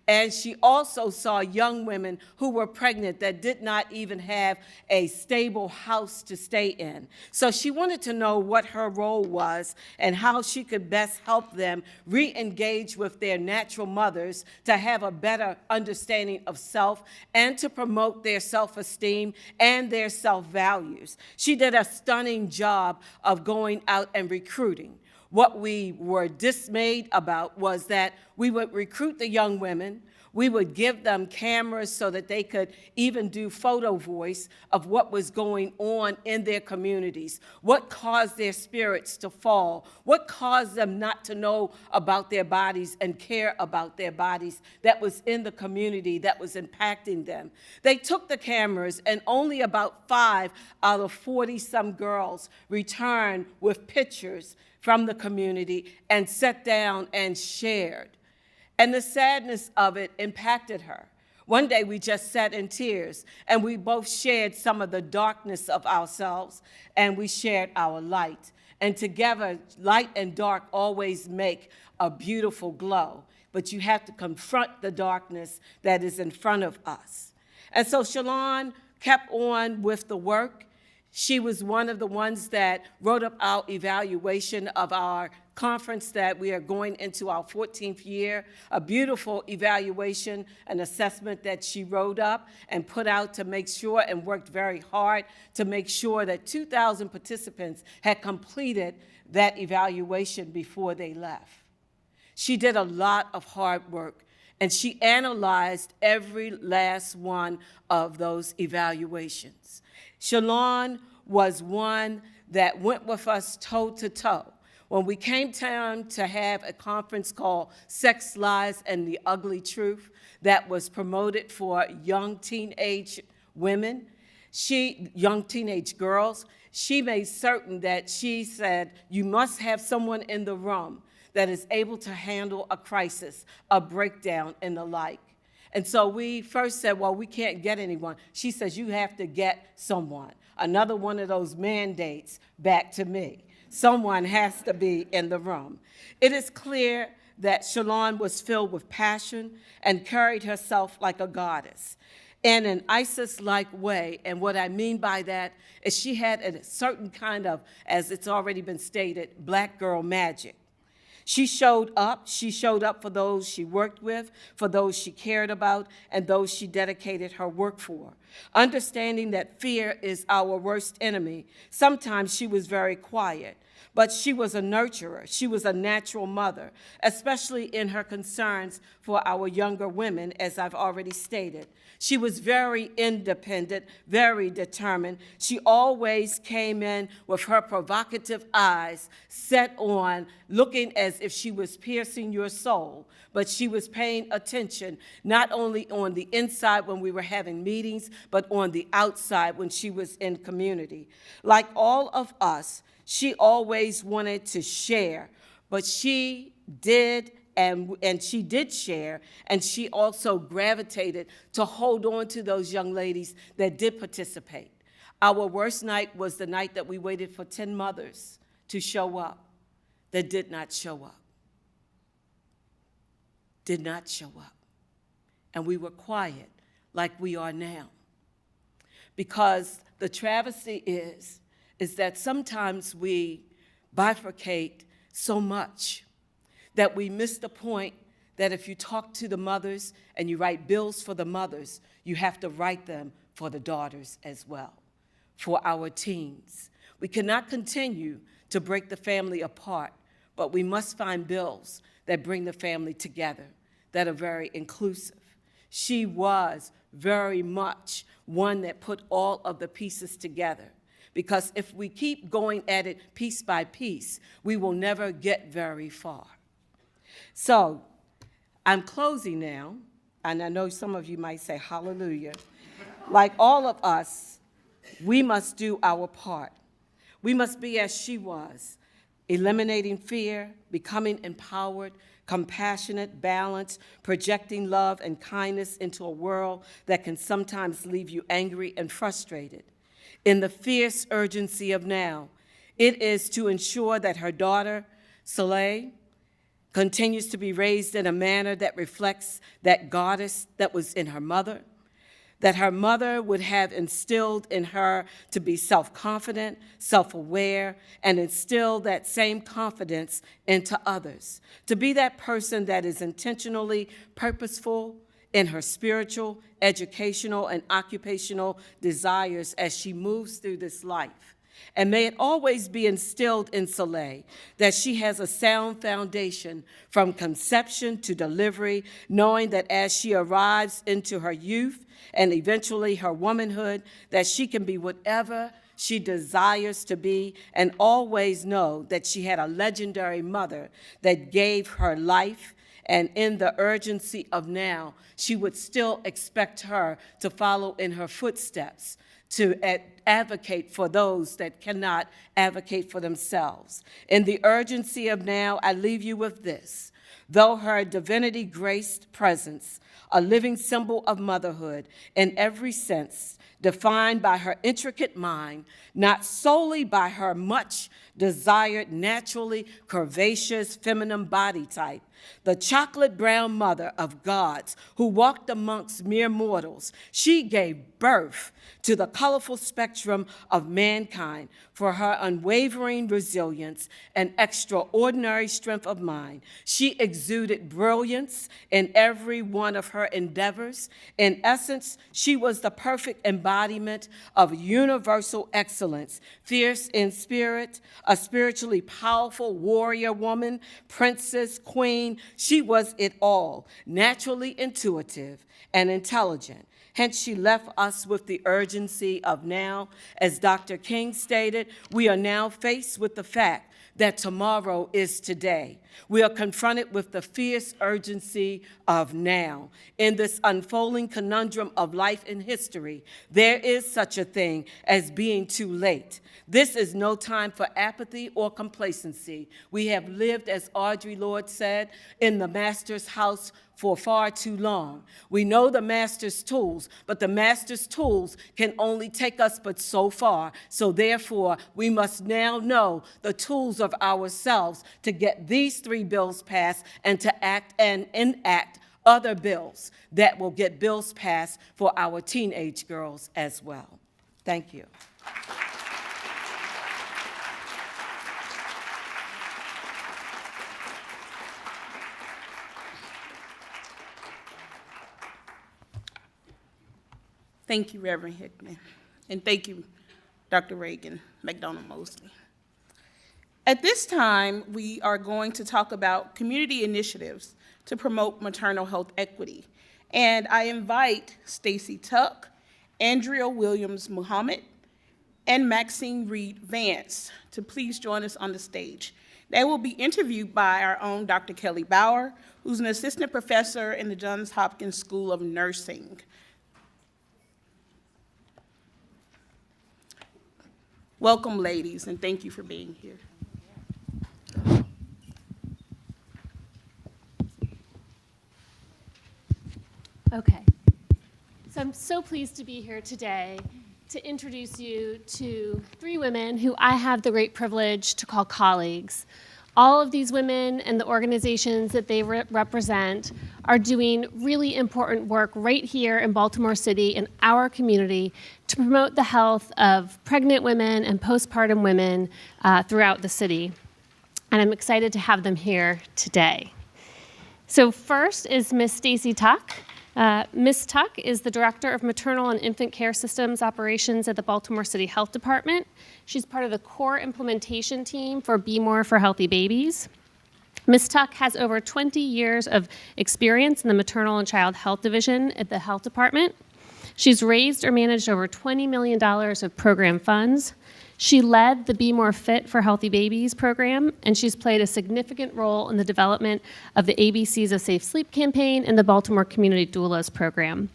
And she also saw young women who were pregnant that did not even have a stable house to stay in. So she wanted to know what her role was and how she could best help them re-engage with their natural mothers to have a better understanding of self and to promote their self-esteem and their self-values. She did a stunning job of going out and recruiting. What we were dismayed about was that we would recruit the young women, we would give them cameras so that they could even do photo voice of what was going on in their communities, what caused their spirits to fall, what caused them not to know about their bodies and care about their bodies that was in the community that was impacting them. They took the cameras and only about 5 out of 40-some girls returned with pictures from the community and sat down and shared. And the sadness of it impacted her. One day we just sat in tears and we both shared some of the darkness of ourselves and we shared our light. And together, light and dark always make a beautiful glow, but you have to confront the darkness that is in front of us. And so Shalon kept on with the work. She was one of the ones that wrote up our evaluation of our conference that we are going into our 14th year, a beautiful evaluation, an assessment that she wrote up and put out to make sure and worked very hard to make sure that 2,000 participants had completed that evaluation before they left. She did a lot of hard work, and she analyzed every last one of those evaluations. Shalon was one that went with us toe to toe. When we came down to have a conference called Sex, Lies, and the Ugly Truth that was promoted for young teenage women, young teenage girls, she made certain that she said, you must have someone in the room that is able to handle a crisis, a breakdown, and the like. And so we first said, well, we can't get anyone. She says, you have to get someone. Another one of those mandates back to me. Someone has to be in the room. It is clear that Shalon was filled with passion and carried herself like a goddess in an Isis-like way. And what I mean by that is she had a certain kind of, as it's already been stated, black girl magic. She showed up for those she worked with, for those she cared about, and those she dedicated her work for. Understanding that fear is our worst enemy, sometimes she was very quiet, But she was a nurturer. She was a natural mother, especially in her concerns for our younger women, as I've already stated. She was very independent, very determined. She always came in with her provocative eyes set on, looking as if she was piercing your soul, but she was paying attention not only on the inside when we were having meetings, but on the outside when she was in community. Like all of us, she always wanted to share, but she did and she did share, and she also gravitated to hold on to those young ladies that did participate. Our worst night was the night that we waited for 10 mothers to show up that did not show up. Did not show up. And we were quiet like we are now. Because the travesty is that sometimes we bifurcate so much that we miss the point that if you talk to the mothers and you write bills for the mothers, you have to write them for the daughters as well, for our teens. We cannot continue to break the family apart, but we must find bills that bring the family together, that are very inclusive. She was very much one that put all of the pieces together, because if we keep going at it piece by piece, we will never get very far. So I'm closing now, and I know some of you might say hallelujah. Like all of us, we must do our part. We must be as she was, eliminating fear, becoming empowered, compassionate, balanced, projecting love and kindness into a world that can sometimes leave you angry and frustrated. In the fierce urgency of now, it is to ensure that her daughter, Soleil, continues to be raised in a manner that reflects that goddess that was in her mother, that her mother would have instilled in her to be self-confident, self-aware, and instill that same confidence into others, to be that person that is intentionally purposeful in her spiritual, educational, and occupational desires as she moves through this life. And may it always be instilled in Soleil that she has a sound foundation from conception to delivery, knowing that as she arrives into her youth and eventually her womanhood, that she can be whatever she desires to be, and always know that she had a legendary mother that gave her life. And in the urgency of now, she would still expect her to follow in her footsteps, to advocate for those that cannot advocate for themselves. In the urgency of now, I leave you with this. Though her divinity-graced presence, a living symbol of motherhood in every sense, defined by her intricate mind, not solely by her much desired, naturally curvaceous feminine body type, the chocolate brown mother of gods who walked amongst mere mortals, she gave birth to the colorful spectrum of mankind for her unwavering resilience and extraordinary strength of mind. She exuded brilliance in every one of her endeavors. In essence, she was the perfect embodiment of universal excellence, fierce in spirit, a spiritually powerful warrior woman, princess, queen. She was it all, naturally intuitive and intelligent. Hence, she left us with the urgency of now. As Dr. King stated, we are now faced with the fact that tomorrow is today. We are confronted with the fierce urgency of now. In this unfolding conundrum of life and history, there is such a thing as being too late. This is no time for apathy or complacency. We have lived, as Audre Lorde said, in the Master's house for far too long. We know the Master's tools, but the Master's tools can only take us but so far. So therefore, we must now know the tools of ourselves to get these 3 bills passed and to act and enact other bills that will get bills passed for our teenage girls as well. Thank you. Thank you, Reverend Hickman. And thank you, Dr. Reagan McDonald Mosley. At this time, we are going to talk about community initiatives to promote maternal health equity. And I invite Stacy Tuck, Andrea Williams Muhammad, and Maxine Reed Vance to please join us on the stage. They will be interviewed by our own Dr. Kelly Bauer, who's an assistant professor in the Johns Hopkins School of Nursing. Welcome, ladies, and thank you for being here. Okay, so I'm so pleased to be here today to introduce you to 3 women who I have the great privilege to call colleagues. All of these women and the organizations that they represent are doing really important work right here in Baltimore City in our community to promote the health of pregnant women and postpartum women throughout the city. And I'm excited to have them here today. So first is Miss Stacy Tuck. Ms. Tuck is the Director of Maternal and Infant Care Systems Operations at the Baltimore City Health Department. She's part of the core implementation team for Be More for Healthy Babies. Ms. Tuck has over 20 years of experience in the Maternal and Child Health Division at the Health Department. She's raised or managed over $20 million of program funds. She led the Be More Fit for Healthy Babies program, and she's played a significant role in the development of the ABCs of Safe Sleep campaign and the Baltimore Community Doulas program.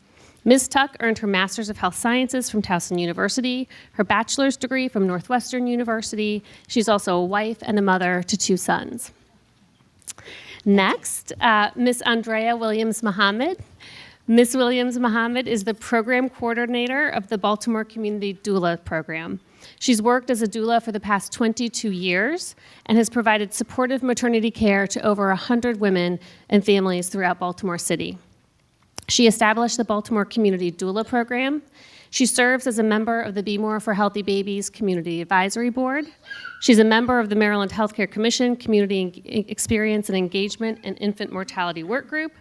Ms. Tuck earned her Master's of Health Sciences from Towson University, her bachelor's degree from Northwestern University. She's also a wife and a mother to 2 sons. Next, Ms. Andrea Williams Muhammad. Ms. Williams Muhammad is the program coordinator of the Baltimore Community Doula program. She's worked as a doula for the past 22 years and has provided supportive maternity care to over 100 women and families throughout Baltimore City. She established the Baltimore Community Doula program. She serves as a member of the Be More for Healthy Babies Community Advisory Board. She's a member of the Maryland Healthcare Commission Community Experience and Engagement and Infant Mortality Work Group.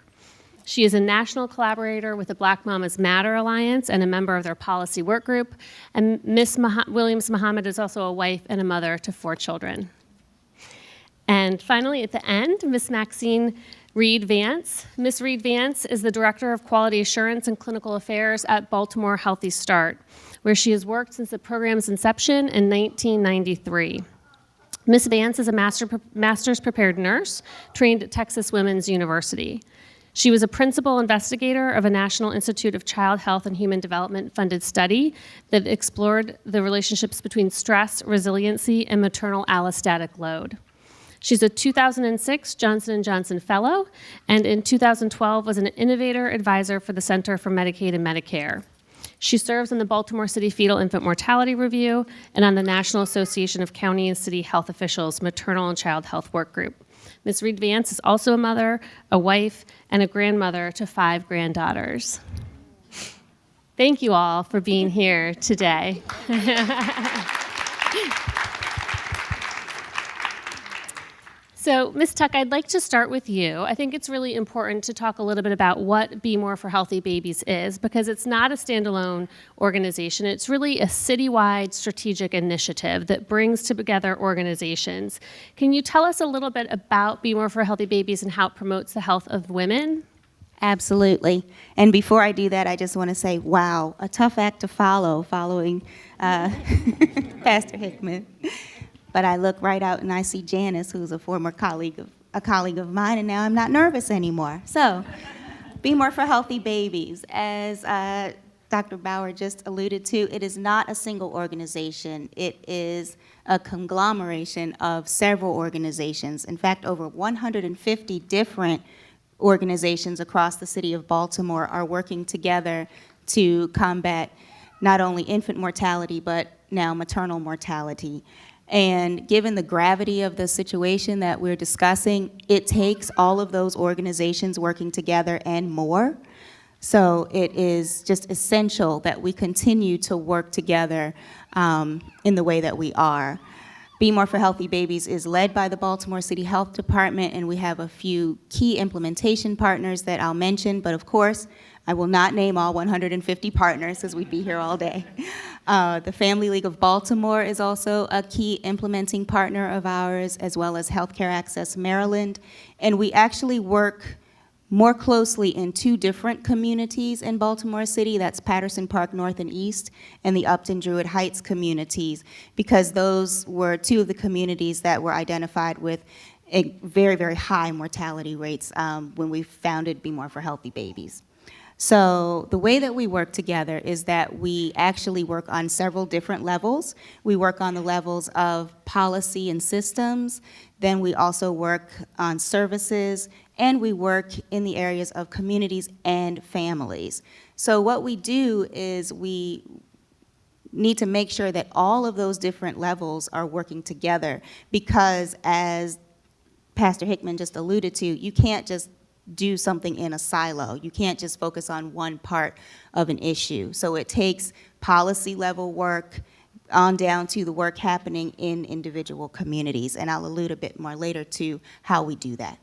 She is a national collaborator with the Black Mamas Matter Alliance and a member of their policy work group. And Ms. Williams Muhammad is also a wife and a mother to 4 children. And finally, at the end, Ms. Maxine Reed Vance. Ms. Reed Vance is the Director of Quality Assurance and Clinical Affairs at Baltimore Healthy Start, where she has worked since the program's inception in 1993. Ms. Vance is a master's prepared nurse trained at Texas Women's University. She was a principal investigator of a National Institute of Child Health and Human Development funded study that explored the relationships between stress, resiliency, and maternal allostatic load. She's a 2006 Johnson & Johnson Fellow, and in 2012 was an innovator advisor for the Center for Medicaid and Medicare. She serves on the Baltimore City Fetal Infant Mortality Review and on the National Association of County and City Health Officials Maternal and Child Health Work Group. Ms. Reed Vance is also a mother, a wife, and a grandmother to 5 granddaughters. Thank you all for being here today. So, Ms. Tuck, I'd like to start with you. I think it's really important to talk a little bit about what Be More for Healthy Babies is, because it's not a standalone organization. It's really a citywide strategic initiative that brings together organizations. Can you tell us a little bit about Be More for Healthy Babies and how it promotes the health of women? Absolutely. And before I do that, I just want to say, wow, a tough act to follow, following Pastor Hickman. But I look right out and I see Janice, who's a former colleague of mine, and now I'm not nervous anymore. So, Be More for Healthy Babies. As Dr. Bauer just alluded to, it is not a single organization. It is a conglomeration of several organizations. In fact, over 150 different organizations across the city of Baltimore are working together to combat not only infant mortality, but now maternal mortality. And given the gravity of the situation that we're discussing, it takes all of those organizations working together and more. So it is just essential that we continue to work together in the way that we are. Be More for Healthy Babies is led by the Baltimore City Health Department, and we have a few key implementation partners that I'll mention, but of course, I will not name all 150 partners because we'd be here all day. The Family League of Baltimore is also a key implementing partner of ours, as well as Healthcare Access Maryland. And we actually work more closely in 2 different communities in Baltimore City. That's Patterson Park North and East and the Upton Druid Heights communities, because those were 2 of the communities that were identified with very, very high mortality rates when we founded Be More for Healthy Babies. So the way that we work together is that we actually work on several different levels. We work on the levels of policy and systems, then we also work on services, and we work in the areas of communities and families. So what we do is we need to make sure that all of those different levels are working together, because as Pastor Hickman just alluded to, you can't just do something in a silo. You can't just focus on one part of an issue. So it takes policy level work on down to the work happening in individual communities. And I'll allude a bit more later to how we do that.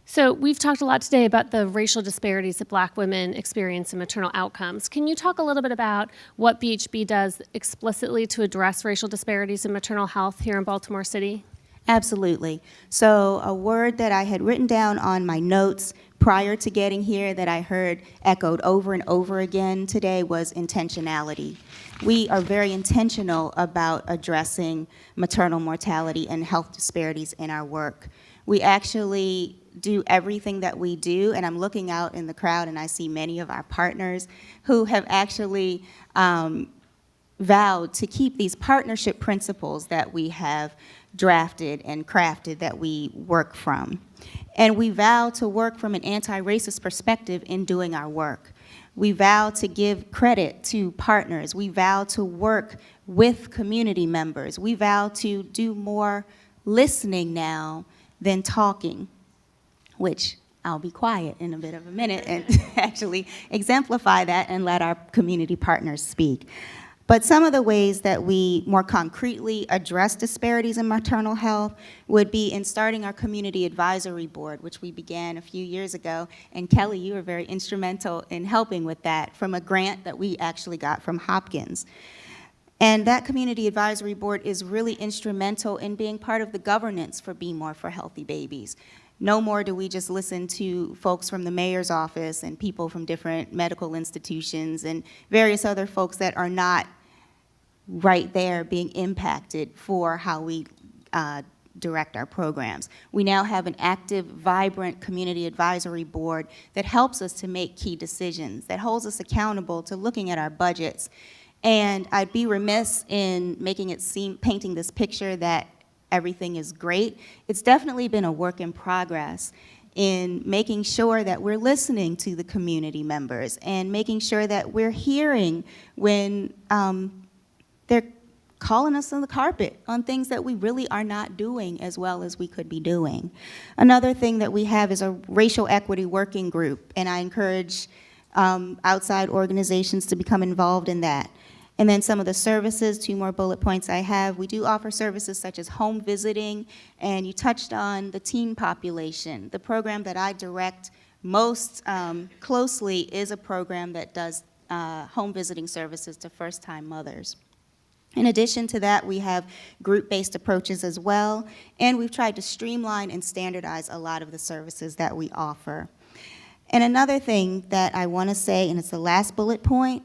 So we've talked a lot today about the racial disparities that Black women experience in maternal outcomes. Can you talk a little bit about what BHB does explicitly to address racial disparities in maternal health here in Baltimore City? Absolutely. So a word that I had written down on my notes prior to getting here that I heard echoed over and over again today was intentionality. We are very intentional about addressing maternal mortality and health disparities in our work. We actually do everything that we do, and I'm looking out in the crowd and I see many of our partners who have actually vowed to keep these partnership principles that we have drafted and crafted that we work from. And we vow to work from an anti-racist perspective in doing our work. We vow to give credit to partners. We vow to work with community members. We vow to do more listening now than talking, which I'll be quiet in a bit of a minute and actually exemplify that and let our community partners speak. But some of the ways that we more concretely address disparities in maternal health would be in starting our community advisory board, which we began a few years ago. And Kelly, you were very instrumental in helping with that from a grant that we actually got from Hopkins. And that community advisory board is really instrumental in being part of the governance for Be More for Healthy Babies. No more do we just listen to folks from the mayor's office and people from different medical institutions and various other folks that are not right there being impacted for how we direct our programs. We now have an active, vibrant community advisory board that helps us to make key decisions, that holds us accountable to looking at our budgets. And I'd be remiss in making it seem, painting this picture that everything is great. It's definitely been a work in progress in making sure that we're listening to the community members and making sure that we're hearing when they're calling us on the carpet on things that we really are not doing as well as we could be doing. Another thing that we have is a racial equity working group, and I encourage outside organizations to become involved in that. And then some of the services, 2 more bullet points I have. We do offer services such as home visiting, and you touched on the teen population. The program that I direct most closely is a program that does home visiting services to first-time mothers. In addition to that, we have group-based approaches as well, and we've tried to streamline and standardize a lot of the services that we offer. And another thing that I want to say, and it's the last bullet point,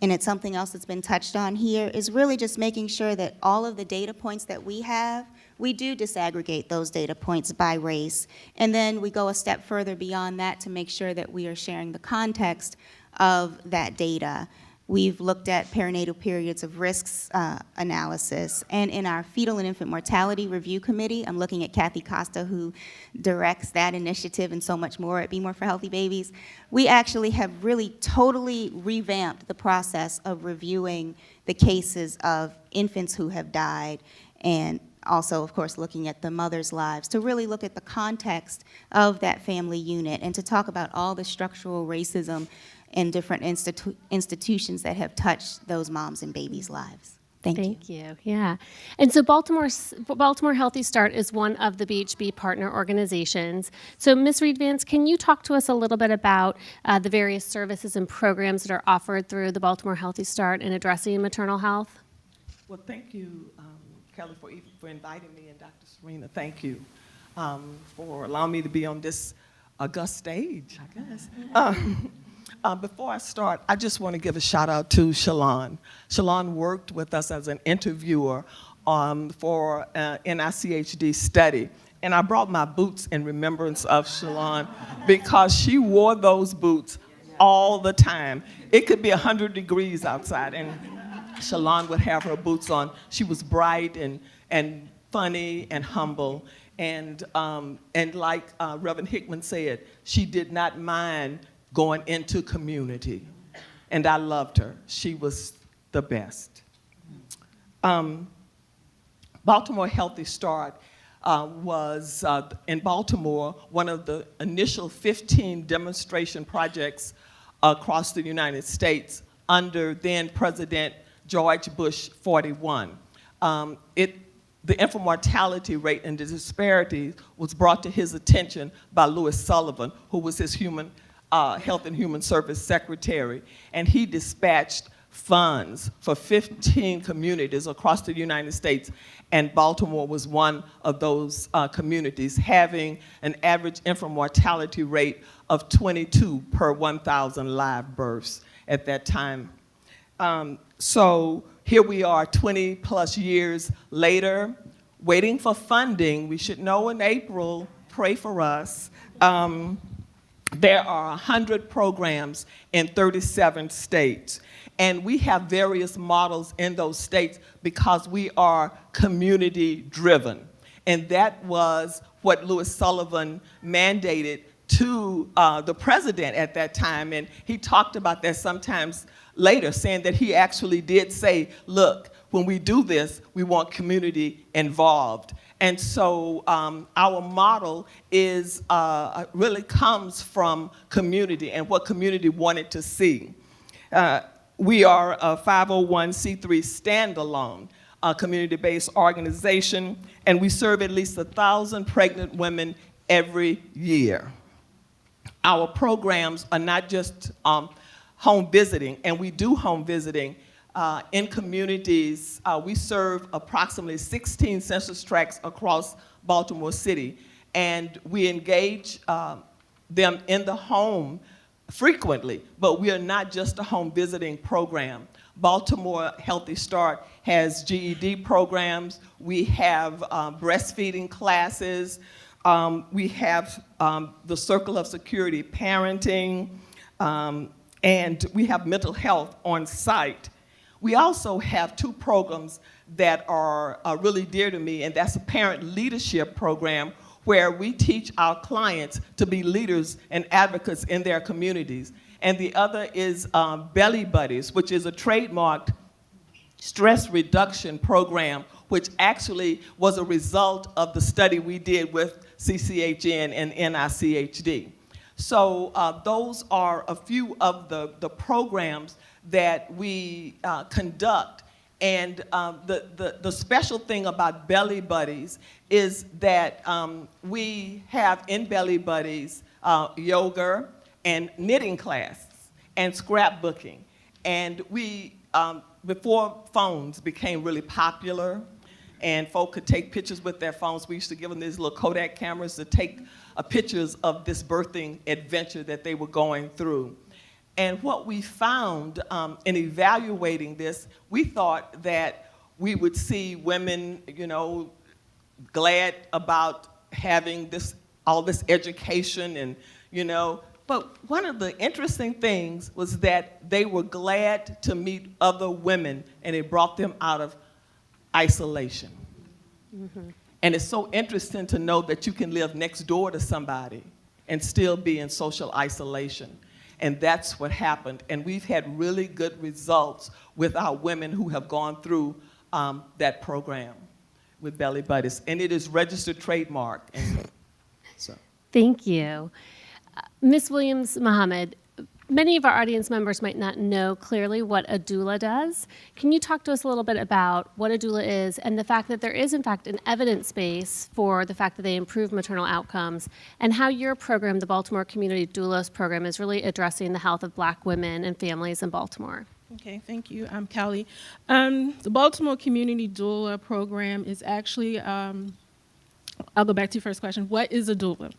and it's something else that's been touched on here, is really just making sure that all of the data points that we have, we do disaggregate those data points by race. And then we go a step further beyond that to make sure that we are sharing the context of that data. We've looked at perinatal periods of risks analysis. And in our Fetal and Infant Mortality Review Committee, I'm looking at Kathy Costa, who directs that initiative and so much more at Be More for Healthy Babies. We actually have really totally revamped the process of reviewing the cases of infants who have died, and also, of course, looking at the mothers' lives, to really look at the context of that family unit and to talk about all the structural racism in different institutions that have touched those moms and babies' lives. Thank you. Yeah. And so Baltimore Healthy Start is one of the BHB partner organizations. So Ms. Reed-Vance, can you talk to us a little bit about the various services and programs that are offered through the Baltimore Healthy Start in addressing maternal health? Well, thank you, Kelly, for inviting me, and Dr. Serena, thank you for allowing me to be on this august stage, I guess. Before I start, I just want to give a shout out to Shalon. Shalon worked with us as an interviewer for an NICHD study. And I brought my boots in remembrance of Shalon because she wore those boots all the time. It could be 100 degrees outside, and Shalon would have her boots on. She was bright and funny and humble. And like Reverend Hickman said, she did not mind going into community. And I loved her. She was the best. Baltimore Healthy Start was, in Baltimore, one of the initial 15 demonstration projects across the United States under then President George Bush 41. The infant mortality rate and the disparities was brought to his attention by Louis Sullivan, who was his Health and Human Service Secretary, and he dispatched funds for 15 communities across the United States, and Baltimore was one of those communities, having an average infant mortality rate of 22 per 1,000 live births at that time. So here we are 20 plus years later, waiting for funding. We should know in April, pray for us. There are 100 programs in 37 states, and we have various models in those states because we are community-driven. And that was what Louis Sullivan mandated to the president at that time, and he talked about that sometimes later, saying that he actually did say, look, when we do this, we want community involved. And so our model is really comes from community and what community wanted to see. We are a 501c3 standalone community-based organization, and we serve at least 1,000 pregnant women every year. Our programs are not just home visiting, and we do home visiting in communities. We serve approximately 16 census tracts across Baltimore City, and we engage them in the home frequently, but we are not just a home visiting program. Baltimore Healthy Start has GED programs. We have breastfeeding classes. We have the Circle of Security parenting, and we have mental health on site. We also have two programs that are really dear to me, and that's a parent leadership program where we teach our clients to be leaders and advocates in their communities. And the other is Belly Buddies, which is a trademarked stress reduction program, which actually was a result of the study we did with CCHN and NICHD. So those are a few of the programs that we conduct. And the special thing about Belly Buddies is that we have in Belly Buddies yoga and knitting classes and scrapbooking. And we, before phones became really popular and folk could take pictures with their phones, we used to give them these little Kodak cameras to take pictures of this birthing adventure that they were going through. And what we found in evaluating this, we thought that we would see women, you know, glad about having all this education and, you know, but one of the interesting things was that they were glad to meet other women, and it brought them out of isolation. Mm-hmm. And it's so interesting to know that you can live next door to somebody and still be in social isolation. And that's what happened. And we've had really good results with our women who have gone through that program with Belly Buddies. And it is registered trademark. And so. Thank you. Ms. Williams-Mohammed, Many of our audience members might not know clearly what a doula does. Can you talk to us a little bit about what a doula is and the fact that there is, in fact, an evidence base for the fact that they improve maternal outcomes, and how your program, the Baltimore Community Doulas Program, is really addressing the health of Black women and families in Baltimore? Okay, thank you. I'm Callie. The Baltimore Community Doula Program is actually, I'll go back to your first question. What is a doula?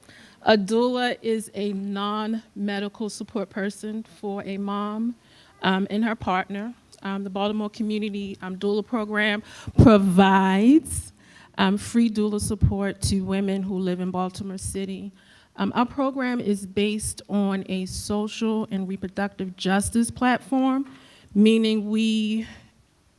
A doula is a non-medical support person for a mom and her partner. The Baltimore Community Doula Program provides free doula support to women who live in Baltimore City. Our program is based on a social and reproductive justice platform, meaning we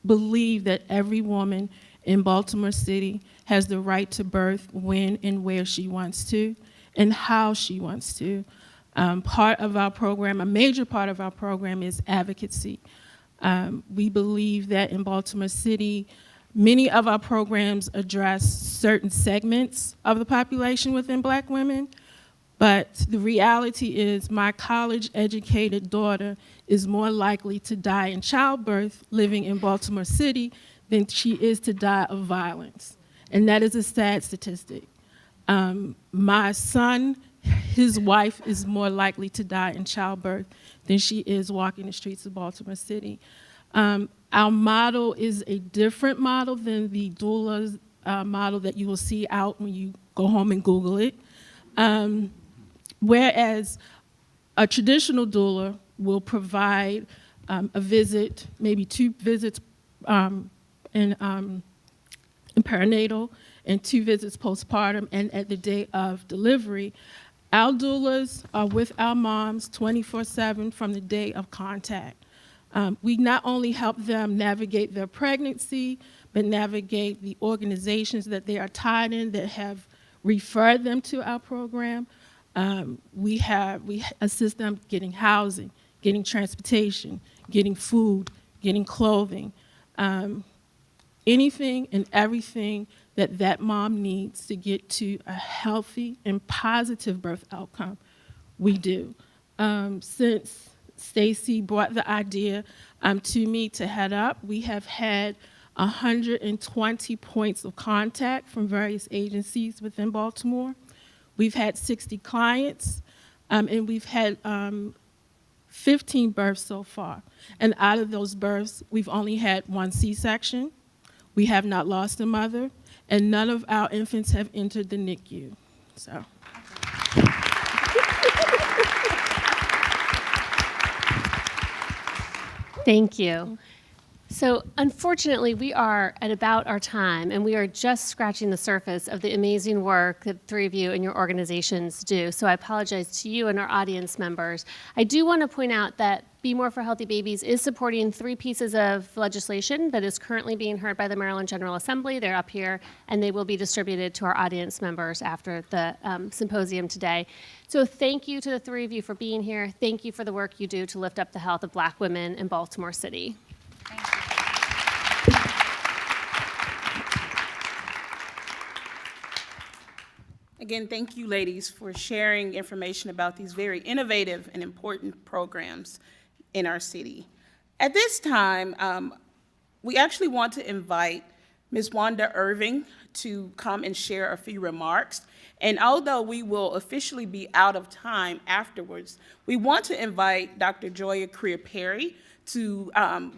believe that every woman in Baltimore City has the right to birth when and where she wants to, and how she wants to. Part of our program, a major part of our program, is advocacy. We believe that in Baltimore City, many of our programs address certain segments of the population within Black women, but the reality is my college-educated daughter is more likely to die in childbirth living in Baltimore City than she is to die of violence. And that is a sad statistic. My son, his wife is more likely to die in childbirth than she is walking the streets of Baltimore City. Our model is a different model than the doula model that you will see out when you go home and Google it. Whereas a traditional doula will provide a visit, maybe 2 visits in perinatal, and 2 visits postpartum, and at the day of delivery. Our doulas are with our moms 24/7 from the day of contact. We not only help them navigate their pregnancy, but navigate the organizations that they are tied in that have referred them to our program. We assist them getting housing, getting transportation, getting food, getting clothing, anything and everything that mom needs to get to a healthy and positive birth outcome, we do. Since Stacy brought the idea to me to head up, we have had 120 points of contact from various agencies within Baltimore. We've had 60 clients, and we've had 15 births so far. And out of those births, we've only had 1 C-section. We have not lost a mother, and none of our infants have entered the NICU. So. Thank you. So unfortunately, we are at about our time, and we are just scratching the surface of the amazing work that the 3 of you and your organizations do. So I apologize to you and our audience members. I do want to point out that Be More for Healthy Babies is supporting 3 pieces of legislation that is currently being heard by the Maryland General Assembly. They're up here, and they will be distributed to our audience members after the symposium today. So thank you to the 3 of you for being here. Thank you for the work you do to lift up the health of Black women in Baltimore City. Again, thank you, ladies, for sharing information about these very innovative and important programs in our city. At this time, we actually want to invite Ms. Wanda Irving to come and share a few remarks. And although we will officially be out of time afterwards, we want to invite Dr. Joya Creer-Perry to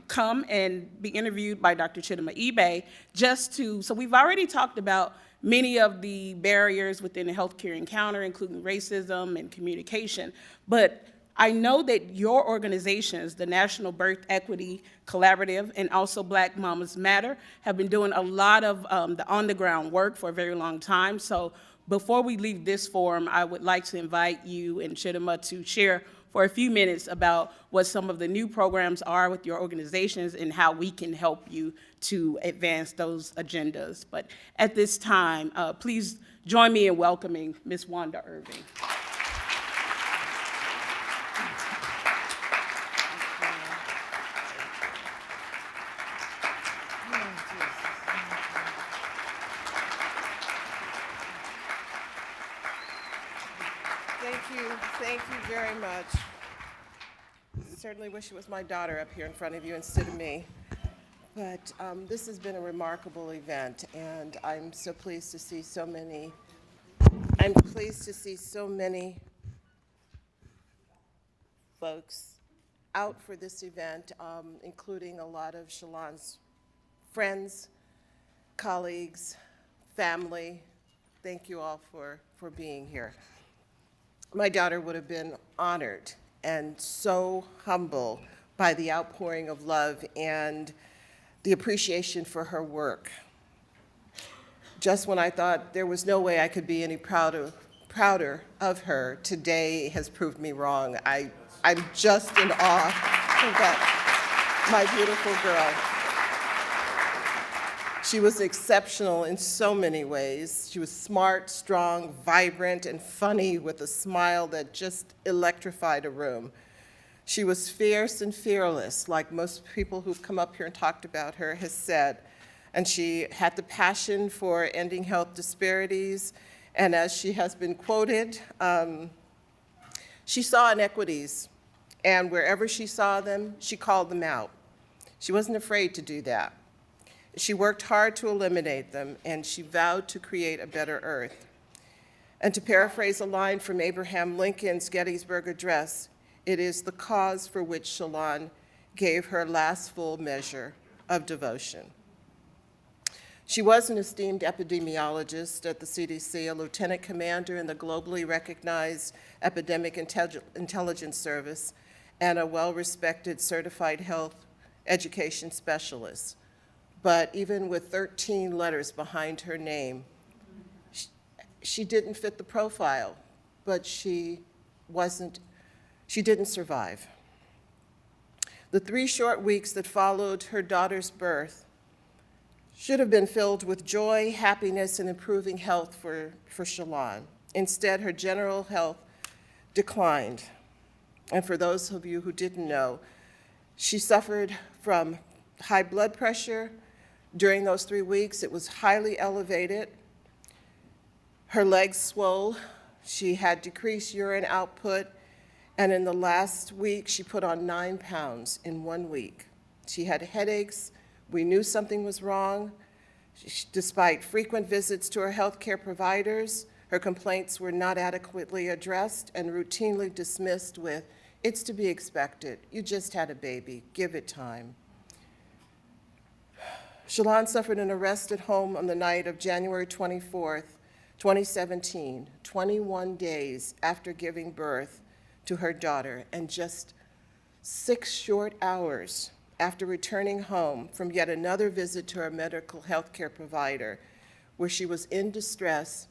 come and be interviewed by Dr. Chidima Ibe, so we've already talked about many of the barriers within the healthcare encounter, including racism and communication, but I know that your organizations, the National Birth Equity Collaborative and also Black Mamas Matter, have been doing a lot of the on-the-ground work for a very long time. So before we leave this forum, I would like to invite you and Chidima to share for a few minutes about what some of the new programs are with your organizations and how we can help you to advance those agendas. But at this time, please join me in welcoming Ms. Wanda Irving. Thank you very much. certainly wish it was my daughter up here in front of you instead of me. But this has been a remarkable event, and I'm so pleased to see so many. I'm pleased to see so many folks out for this event, including a lot of Shalon's friends, colleagues, family. Thank you all for being here. My daughter would have been honored and so humble by the outpouring of love and the appreciation for her work. Just when I thought there was no way I could be any prouder of her, today has proved me wrong. I'm just in awe of that, my beautiful girl. She was exceptional in so many ways. She was smart, strong, vibrant, and funny with a smile that just electrified a room. She was fierce and fearless, like most people who've come up here and talked about her has said. And she had the passion for ending health disparities. And as she has been quoted, she saw inequities. And wherever she saw them, she called them out. She wasn't afraid to do that. She worked hard to eliminate them, and she vowed to create a better earth. And to paraphrase a line from Abraham Lincoln's Gettysburg Address, it is the cause for which Shalon gave her last full measure of devotion. She was an esteemed epidemiologist at the CDC, a lieutenant commander in the globally recognized Epidemic Intelligence Service, and a well-respected certified health education specialist. But even with 13 letters behind her name, she didn't fit the profile, but she didn't survive. The 3 short weeks that followed her daughter's birth should have been filled with joy, happiness, and improving health for Shalon. Instead, her general health declined. And for those of you who didn't know, she suffered from high blood pressure. During those 3 weeks, it was highly elevated. Her legs swole. She had decreased urine output. And in the last week, she put on 9 pounds in 1 week. She had headaches. We knew something was wrong. Despite frequent visits to her healthcare providers, her complaints were not adequately addressed and routinely dismissed with, "It's to be expected. You just had a baby. Give it time." Shalon suffered an arrest at home on the night of January 24th, 2017, 21 days after giving birth to her daughter, and just 6 short hours after returning home from yet another visit to her medical health care provider, where she was in distress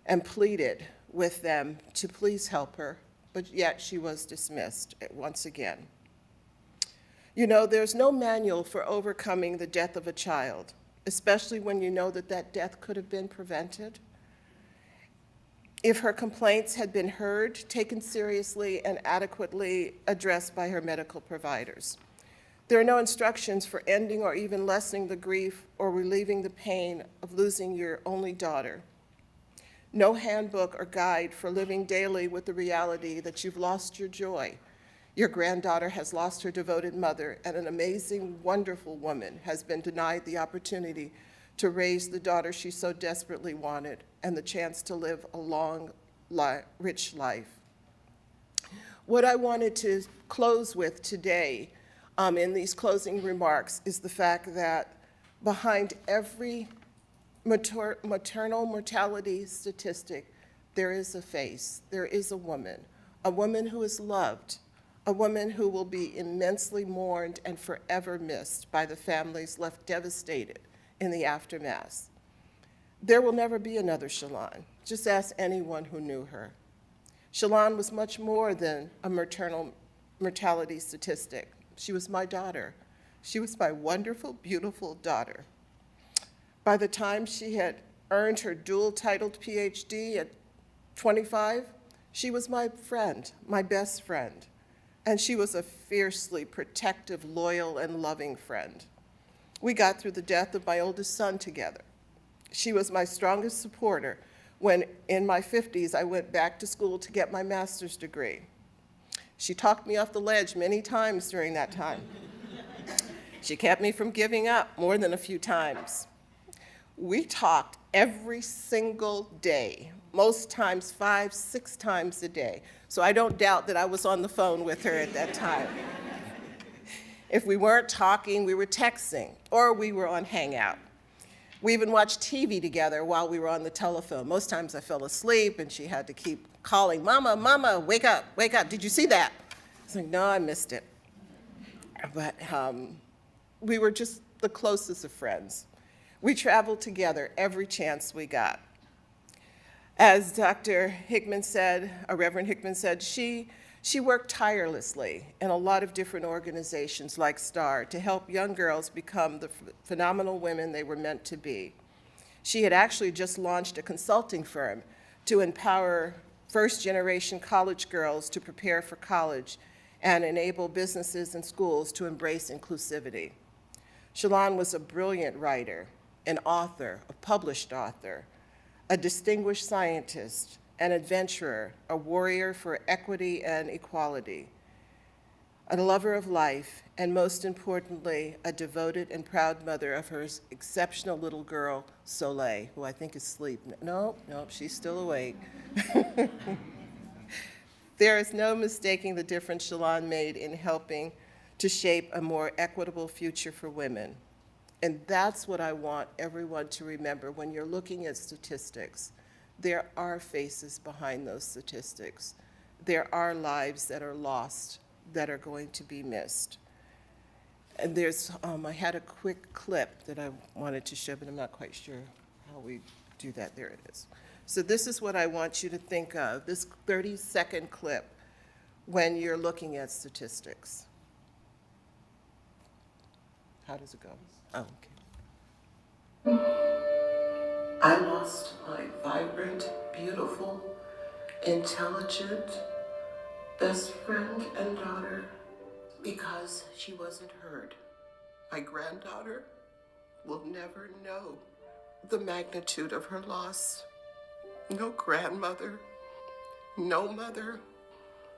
and pleaded with them to please help her, but yet she was dismissed once again. You know, there's no manual for overcoming the death of a child, especially when you know that that death could have been prevented. If her complaints had been heard, taken seriously, and adequately addressed by her medical providers. There are no instructions for ending or even lessening the grief or relieving the pain of losing your only daughter. No handbook or guide for living daily with the reality that you've lost your joy. Your granddaughter has lost her devoted mother, and an amazing, wonderful woman has been denied the opportunity to raise the daughter she so desperately wanted and the chance to live a long, rich life. What I wanted to close with today in these closing remarks is the fact that behind every maternal mortality statistic, there is a face, there is a woman who is loved, a woman who will be immensely mourned and forever missed by the families left devastated in the aftermath. There will never be another Shalon. Just ask anyone who knew her. Shalon was much more than a maternal mortality statistic. She was my daughter. She was my wonderful, beautiful daughter. By the time she had earned her dual-titled PhD at 25, she was my friend, my best friend. And she was a fiercely protective, loyal, and loving friend. We got through the death of my oldest son together. She was my strongest supporter when, in my 50s, I went back to school to get my master's degree. She talked me off the ledge many times during that time. She kept me from giving up more than a few times. We talked every single day, most times 5, 6 times a day. So I don't doubt that I was on the phone with her at that time. If we weren't talking, we were texting, or we were on Hangout. We even watched TV together while we were on the telephone. Most times I fell asleep and she had to keep calling, "Mama, Mama, wake up, wake up. Did you see that?" I was like, "No, I missed it." But we were just the closest of friends. We traveled together every chance we got. As Dr. Hickman said, or Reverend Hickman said, she worked tirelessly in a lot of different organizations like STAR to help young girls become the phenomenal women they were meant to be. She had actually just launched a consulting firm to empower first-generation college girls to prepare for college and enable businesses and schools to embrace inclusivity. Shalon was a brilliant writer, an author, a published author, a distinguished scientist, an adventurer, a warrior for equity and equality, a lover of life, and most importantly, a devoted and proud mother of her exceptional little girl, Soleil, who I think is asleep. No, she's still awake. There is no mistaking the difference Shalon made in helping to shape a more equitable future for women. And that's what I want everyone to remember when you're looking at statistics. There are faces behind those statistics. There are lives that are lost, that are going to be missed. And there's, I had a quick clip that I wanted to show, but I'm not quite sure how we do that. There it is. So this is what I want you to think of, this 30-second clip when you're looking at statistics. How does it go? Oh, okay. I lost my vibrant, beautiful, intelligent best friend and daughter because she wasn't heard. My granddaughter will never know the magnitude of her loss. No grandmother, no mother,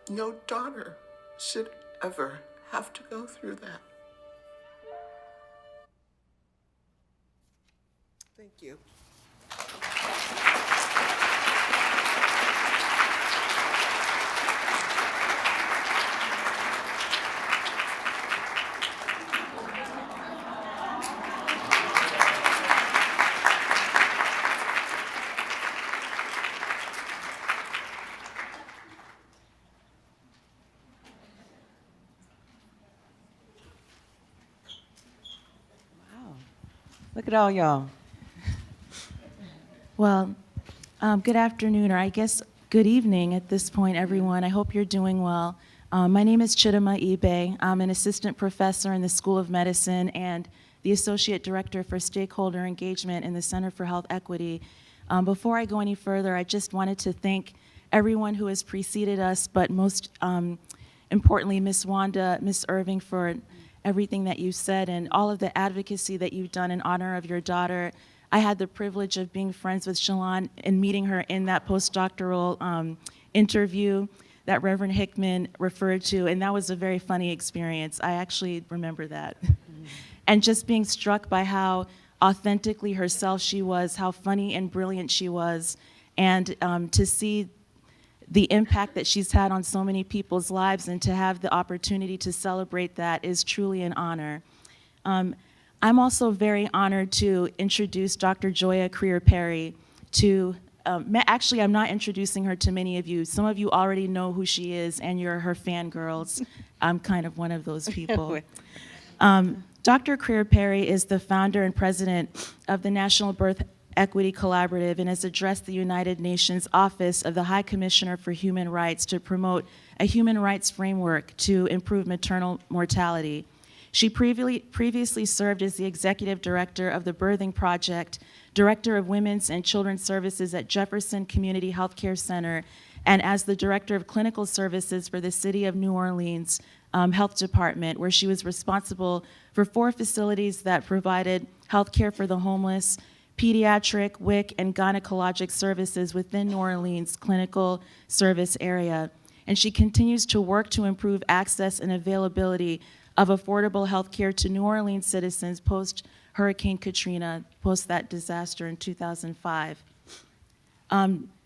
no daughter should ever have to go through that. Thank you. Look at all y'all. Well, good afternoon, or I guess good evening at this point, everyone. I hope you're doing well. My name is Chidima Ibe. I'm an assistant professor in the School of Medicine and the associate director for stakeholder engagement in the Center for Health Equity. Before I go any further, I just wanted to thank everyone who has preceded us, but most importantly, Miss Wanda, Miss Irving, for everything that you said and all of the advocacy that you've done in honor of your daughter. I had the privilege of being friends with Shalon and meeting her in that postdoctoral interview that Reverend Hickman referred to, and that was a very funny experience. I actually remember that. And just being struck by how authentically herself she was, how funny and brilliant she was, and to see the impact that she's had on so many people's lives and to have the opportunity to celebrate that is truly an honor. I'm also very honored to introduce Dr. Joya Creer-Perry to, actually I'm not introducing her to many of you. Some of you already know who she is and you're her fangirls. I'm kind of one of those people. Dr. Creer-Perry is the founder and president of the National Birth Equity Collaborative and has addressed the United Nations Office of the High Commissioner for Human Rights to promote a human rights framework to improve maternal mortality. She previously served as the executive director of the Birthing Project, director of Women's and Children's Services at Jefferson Community Healthcare Center, and as the director of clinical services for the City of New Orleans Health Department, where she was responsible for 4 facilities that provided healthcare for the homeless, pediatric, WIC, and gynecologic services within New Orleans clinical service area. and she continues to work to improve access and availability of affordable health care to New Orleans citizens post-Hurricane Katrina, post that disaster in 2005.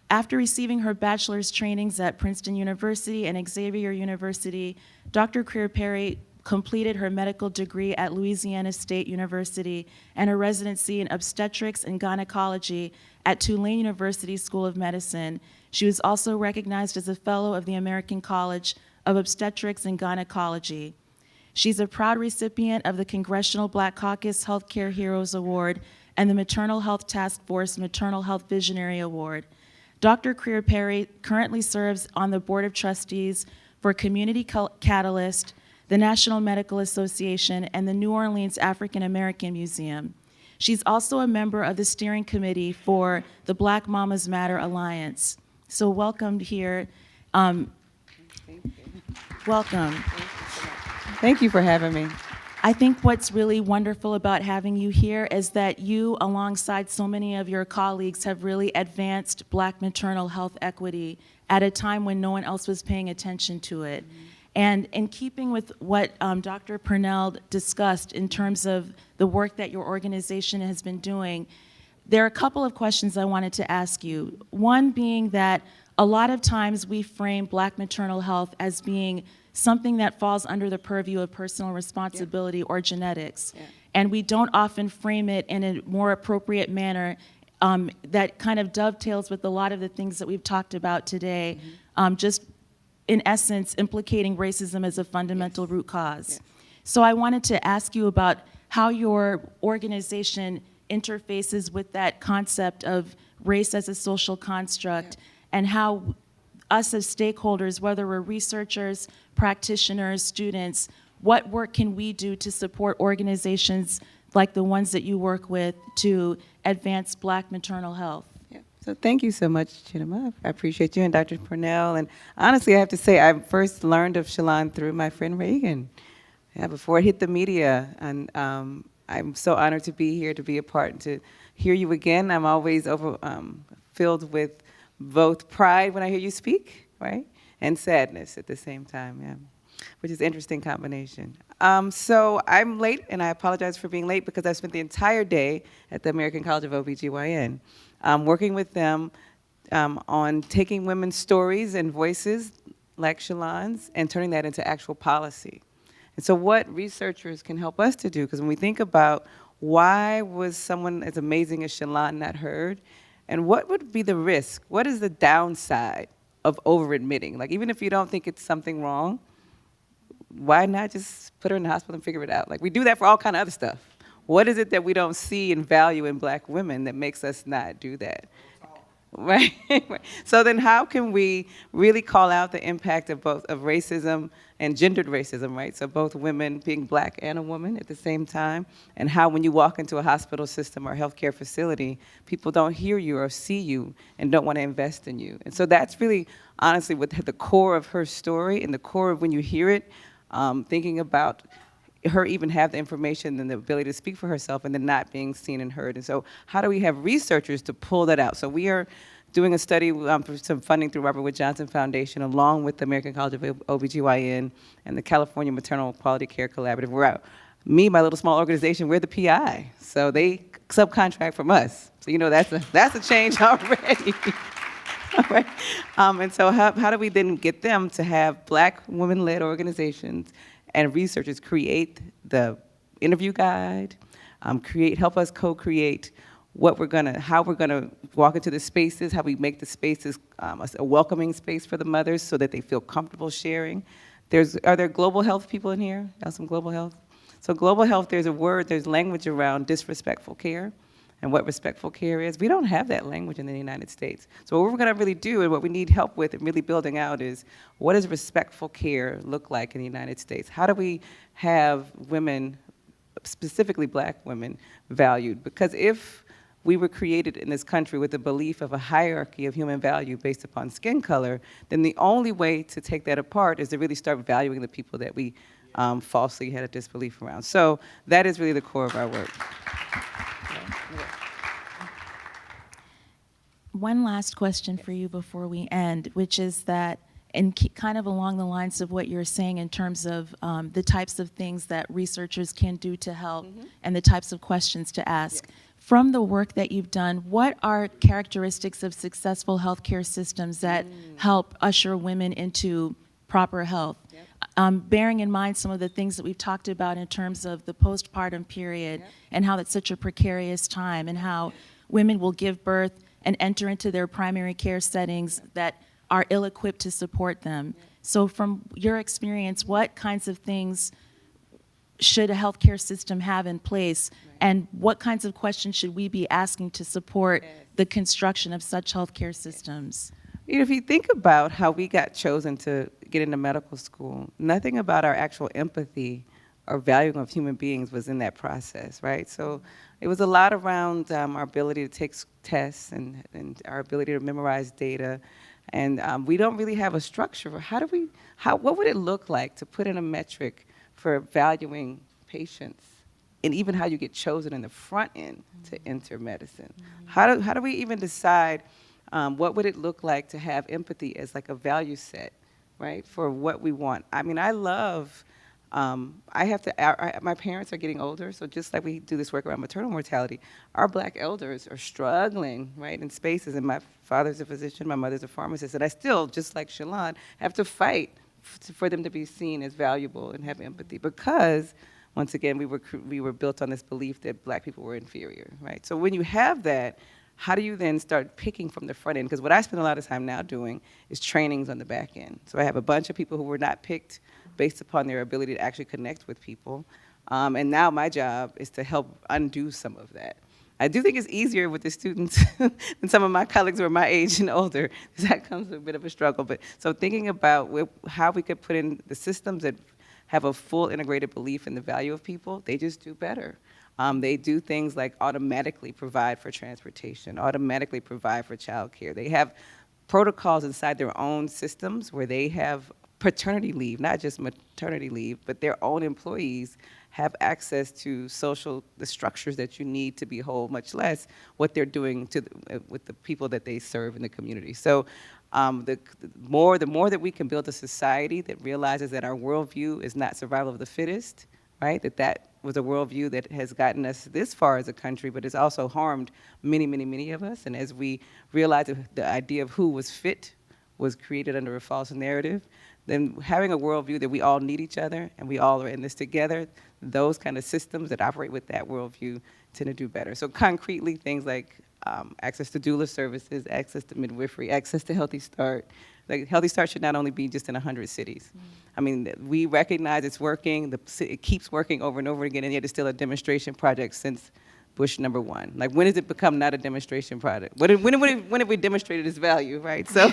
After receiving her bachelor's trainings at Princeton University and Xavier University, Dr. Crear-Perry completed her medical degree at Louisiana State University and a residency in obstetrics and gynecology at Tulane University School of Medicine. She was also recognized as a fellow of the American College of Obstetrics and Gynecology. She's a proud recipient of the Congressional Black Caucus Healthcare Heroes Award and the Maternal Health Task Force Maternal Health Visionary Award. Dr. Crear-Perry currently serves on the Board of Trustees for Community Catalyst, the National Medical Association, and the New Orleans African American Museum. She's also a member of the steering committee for the Black Mamas Matter Alliance. So welcome here. Welcome. Thank you for having me. I think what's really wonderful about having you here is that you, alongside so many of your colleagues, have really advanced Black maternal health equity at a time when no one else was paying attention to it. And in keeping with what Dr. Purnell discussed in terms of the work that your organization has been doing, there are a couple of questions I wanted to ask you. One being that a lot of times we frame Black maternal health as being something that falls under the purview of personal responsibility or genetics. And we don't often frame it in a more appropriate manner that kind of dovetails with a lot of the things that we've talked about today, just in essence implicating racism as a fundamental root cause. So I wanted to ask you about how your organization interfaces with that concept of race as a social construct and how us as stakeholders, whether we're researchers, practitioners, students, what work can we do to support organizations like the ones that you work with to advance Black maternal health? So thank you so much, Chidema. I appreciate you and Dr. Purnell. And honestly, I have to say, I first learned of Shalon through my friend Reagan, before it hit the media. And I'm so honored to be here, to be a part, and to hear you again. I'm always filled with both pride when I hear you speak, right? And sadness at the same time, which is an interesting combination. So I'm late, and I apologize for being late because I spent the entire day at the American College of OBGYN. Working with them on taking women's stories and voices like Shalon's and turning that into actual policy. And so what researchers can help us to do, because when we think about why was someone as amazing as Shalon not heard, and what would be the risk? What is the downside of over-admitting? Like, even if you don't think it's something wrong, why not just put her in the hospital and figure it out? Like, we do that for all kind of other stuff. What is it that we don't see and value in Black women that makes us not do that? Right? So then how can we really call out the impact of both of racism and gendered racism, right? So both women being Black and a woman at the same time, and how when you walk into a hospital system or healthcare facility, people don't hear you or see you and don't want to invest in you. And so that's really, honestly, what the core of her story and the core of when you hear it, thinking about her even have the information and the ability to speak for herself and then not being seen and heard. And so how do we have researchers to pull that out? So we are doing a study for some funding through Robert Wood Johnson Foundation along with the American College of OBGYN and the California Maternal Quality Care Collaborative. We're out. Me, my little small organization, we're the PI. So they subcontract from us. So you know that's a change already. All right. And so how do we then get them to have Black women-led organizations and researchers create the interview guide, help us co-create how we're gonna walk into the spaces, how we make the spaces a welcoming space for the mothers so that they feel comfortable sharing. Are there global health people in here? Got some global health? So global health, there's language around disrespectful care and what respectful care is. We don't have that language in the United States. So what we're gonna really do and what we need help with and really building out is, what does respectful care look like in the United States? How do we have women, specifically Black women, valued? Because if we were created in this country with the belief of a hierarchy of human value based upon skin color, then the only way to take that apart is to really start valuing the people that we falsely had a disbelief around. So that is really the core of our work. One last question for you before we end, which is that and kind of along the lines of what you're saying in terms of the types of things that researchers can do to help and the types of questions to ask. From the work that you've done, what are characteristics of successful healthcare systems that help usher women into proper health? Bearing in mind some of the things that we've talked about in terms of the postpartum period and how that's such a precarious time, and how women will give birth and enter into their primary care settings that are ill-equipped to support them. So from your experience, what kinds of things should a healthcare system have in place, and what kinds of questions should we be asking to support the construction of such healthcare systems? You know, if you think about how we got chosen to get into medical school, nothing about our actual empathy or valuing of human beings was in that process, right? So it was a lot around our ability to take tests and our ability to memorize data. And we don't really have a structure for what would it look like to put in a metric for valuing patients, and even how you get chosen in the front end to enter medicine. How do we even decide what would it look like to have empathy as like a value set, right, for what we want? I mean, I love, my parents are getting older, so just like we do this work around maternal mortality, our Black elders are struggling, right, in spaces, and my father's a physician, my mother's a pharmacist, and I still, just like Shalon, have to fight for them to be seen as valuable and have empathy, because once again, we were built on this belief that Black people were inferior, right? So when you have that, how do you then start picking from the front end? Because what I spend a lot of time now doing is trainings on the back end. So I have a bunch of people who were not picked based upon their ability to actually connect with people. And now my job is to help undo some of that. I do think it's easier with the students than some of my colleagues who are my age and older, because that comes with a bit of a struggle. But so thinking about how we could put in the systems that have a full integrated belief in the value of people, they just do better. They do things like automatically provide for transportation, automatically provide for childcare. They have protocols inside their own systems where they have paternity leave, not just maternity leave, but their own employees have access to the structures that you need to be whole, much less what they're doing with the people that they serve in the community. So the more that we can build a society that realizes that our worldview is not survival of the fittest, right? That was a worldview that has gotten us this far as a country, but has also harmed many, many, many of us. And as we realize that the idea of who was fit was created under a false narrative, then having a worldview that we all need each other and we all are in this together, those kind of systems that operate with that worldview tend to do better. So concretely, things like access to doula services, access to midwifery, access to Healthy Start. Like, Healthy Start should not only be just in 100 cities. I mean, we recognize it's working, it keeps working over and over again, and yet it's still a demonstration project since Bush #1. Like, when does it become not a demonstration project? When have we demonstrated its value, right? So,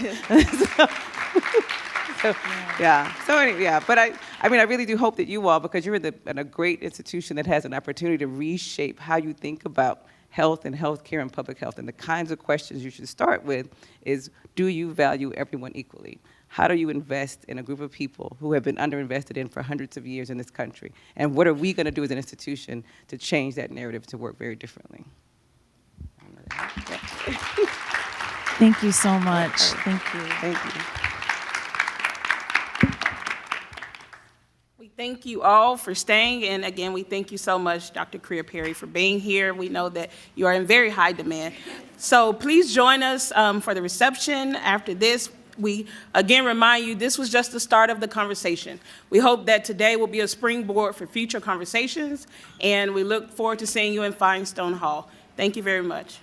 but I mean, I really do hope that you all, because you're in a great institution that has an opportunity to reshape how you think about health and healthcare and public health. And the kinds of questions you should start with is, do you value everyone equally? How do you invest in a group of people who have been underinvested in for hundreds of years in this country? And what are we going to do as an institution to change that narrative to work very differently? Thank you so much. Thank you. Thank you. We thank you all for staying, and again, we thank you so much, Dr. Kriya Perry, for being here. We know that you are in very high demand. So please join us for the reception after this. We again remind you, this was just the start of the conversation. We hope that today will be a springboard for future conversations, and we look forward to seeing you in Feinstein Hall. Thank you very much.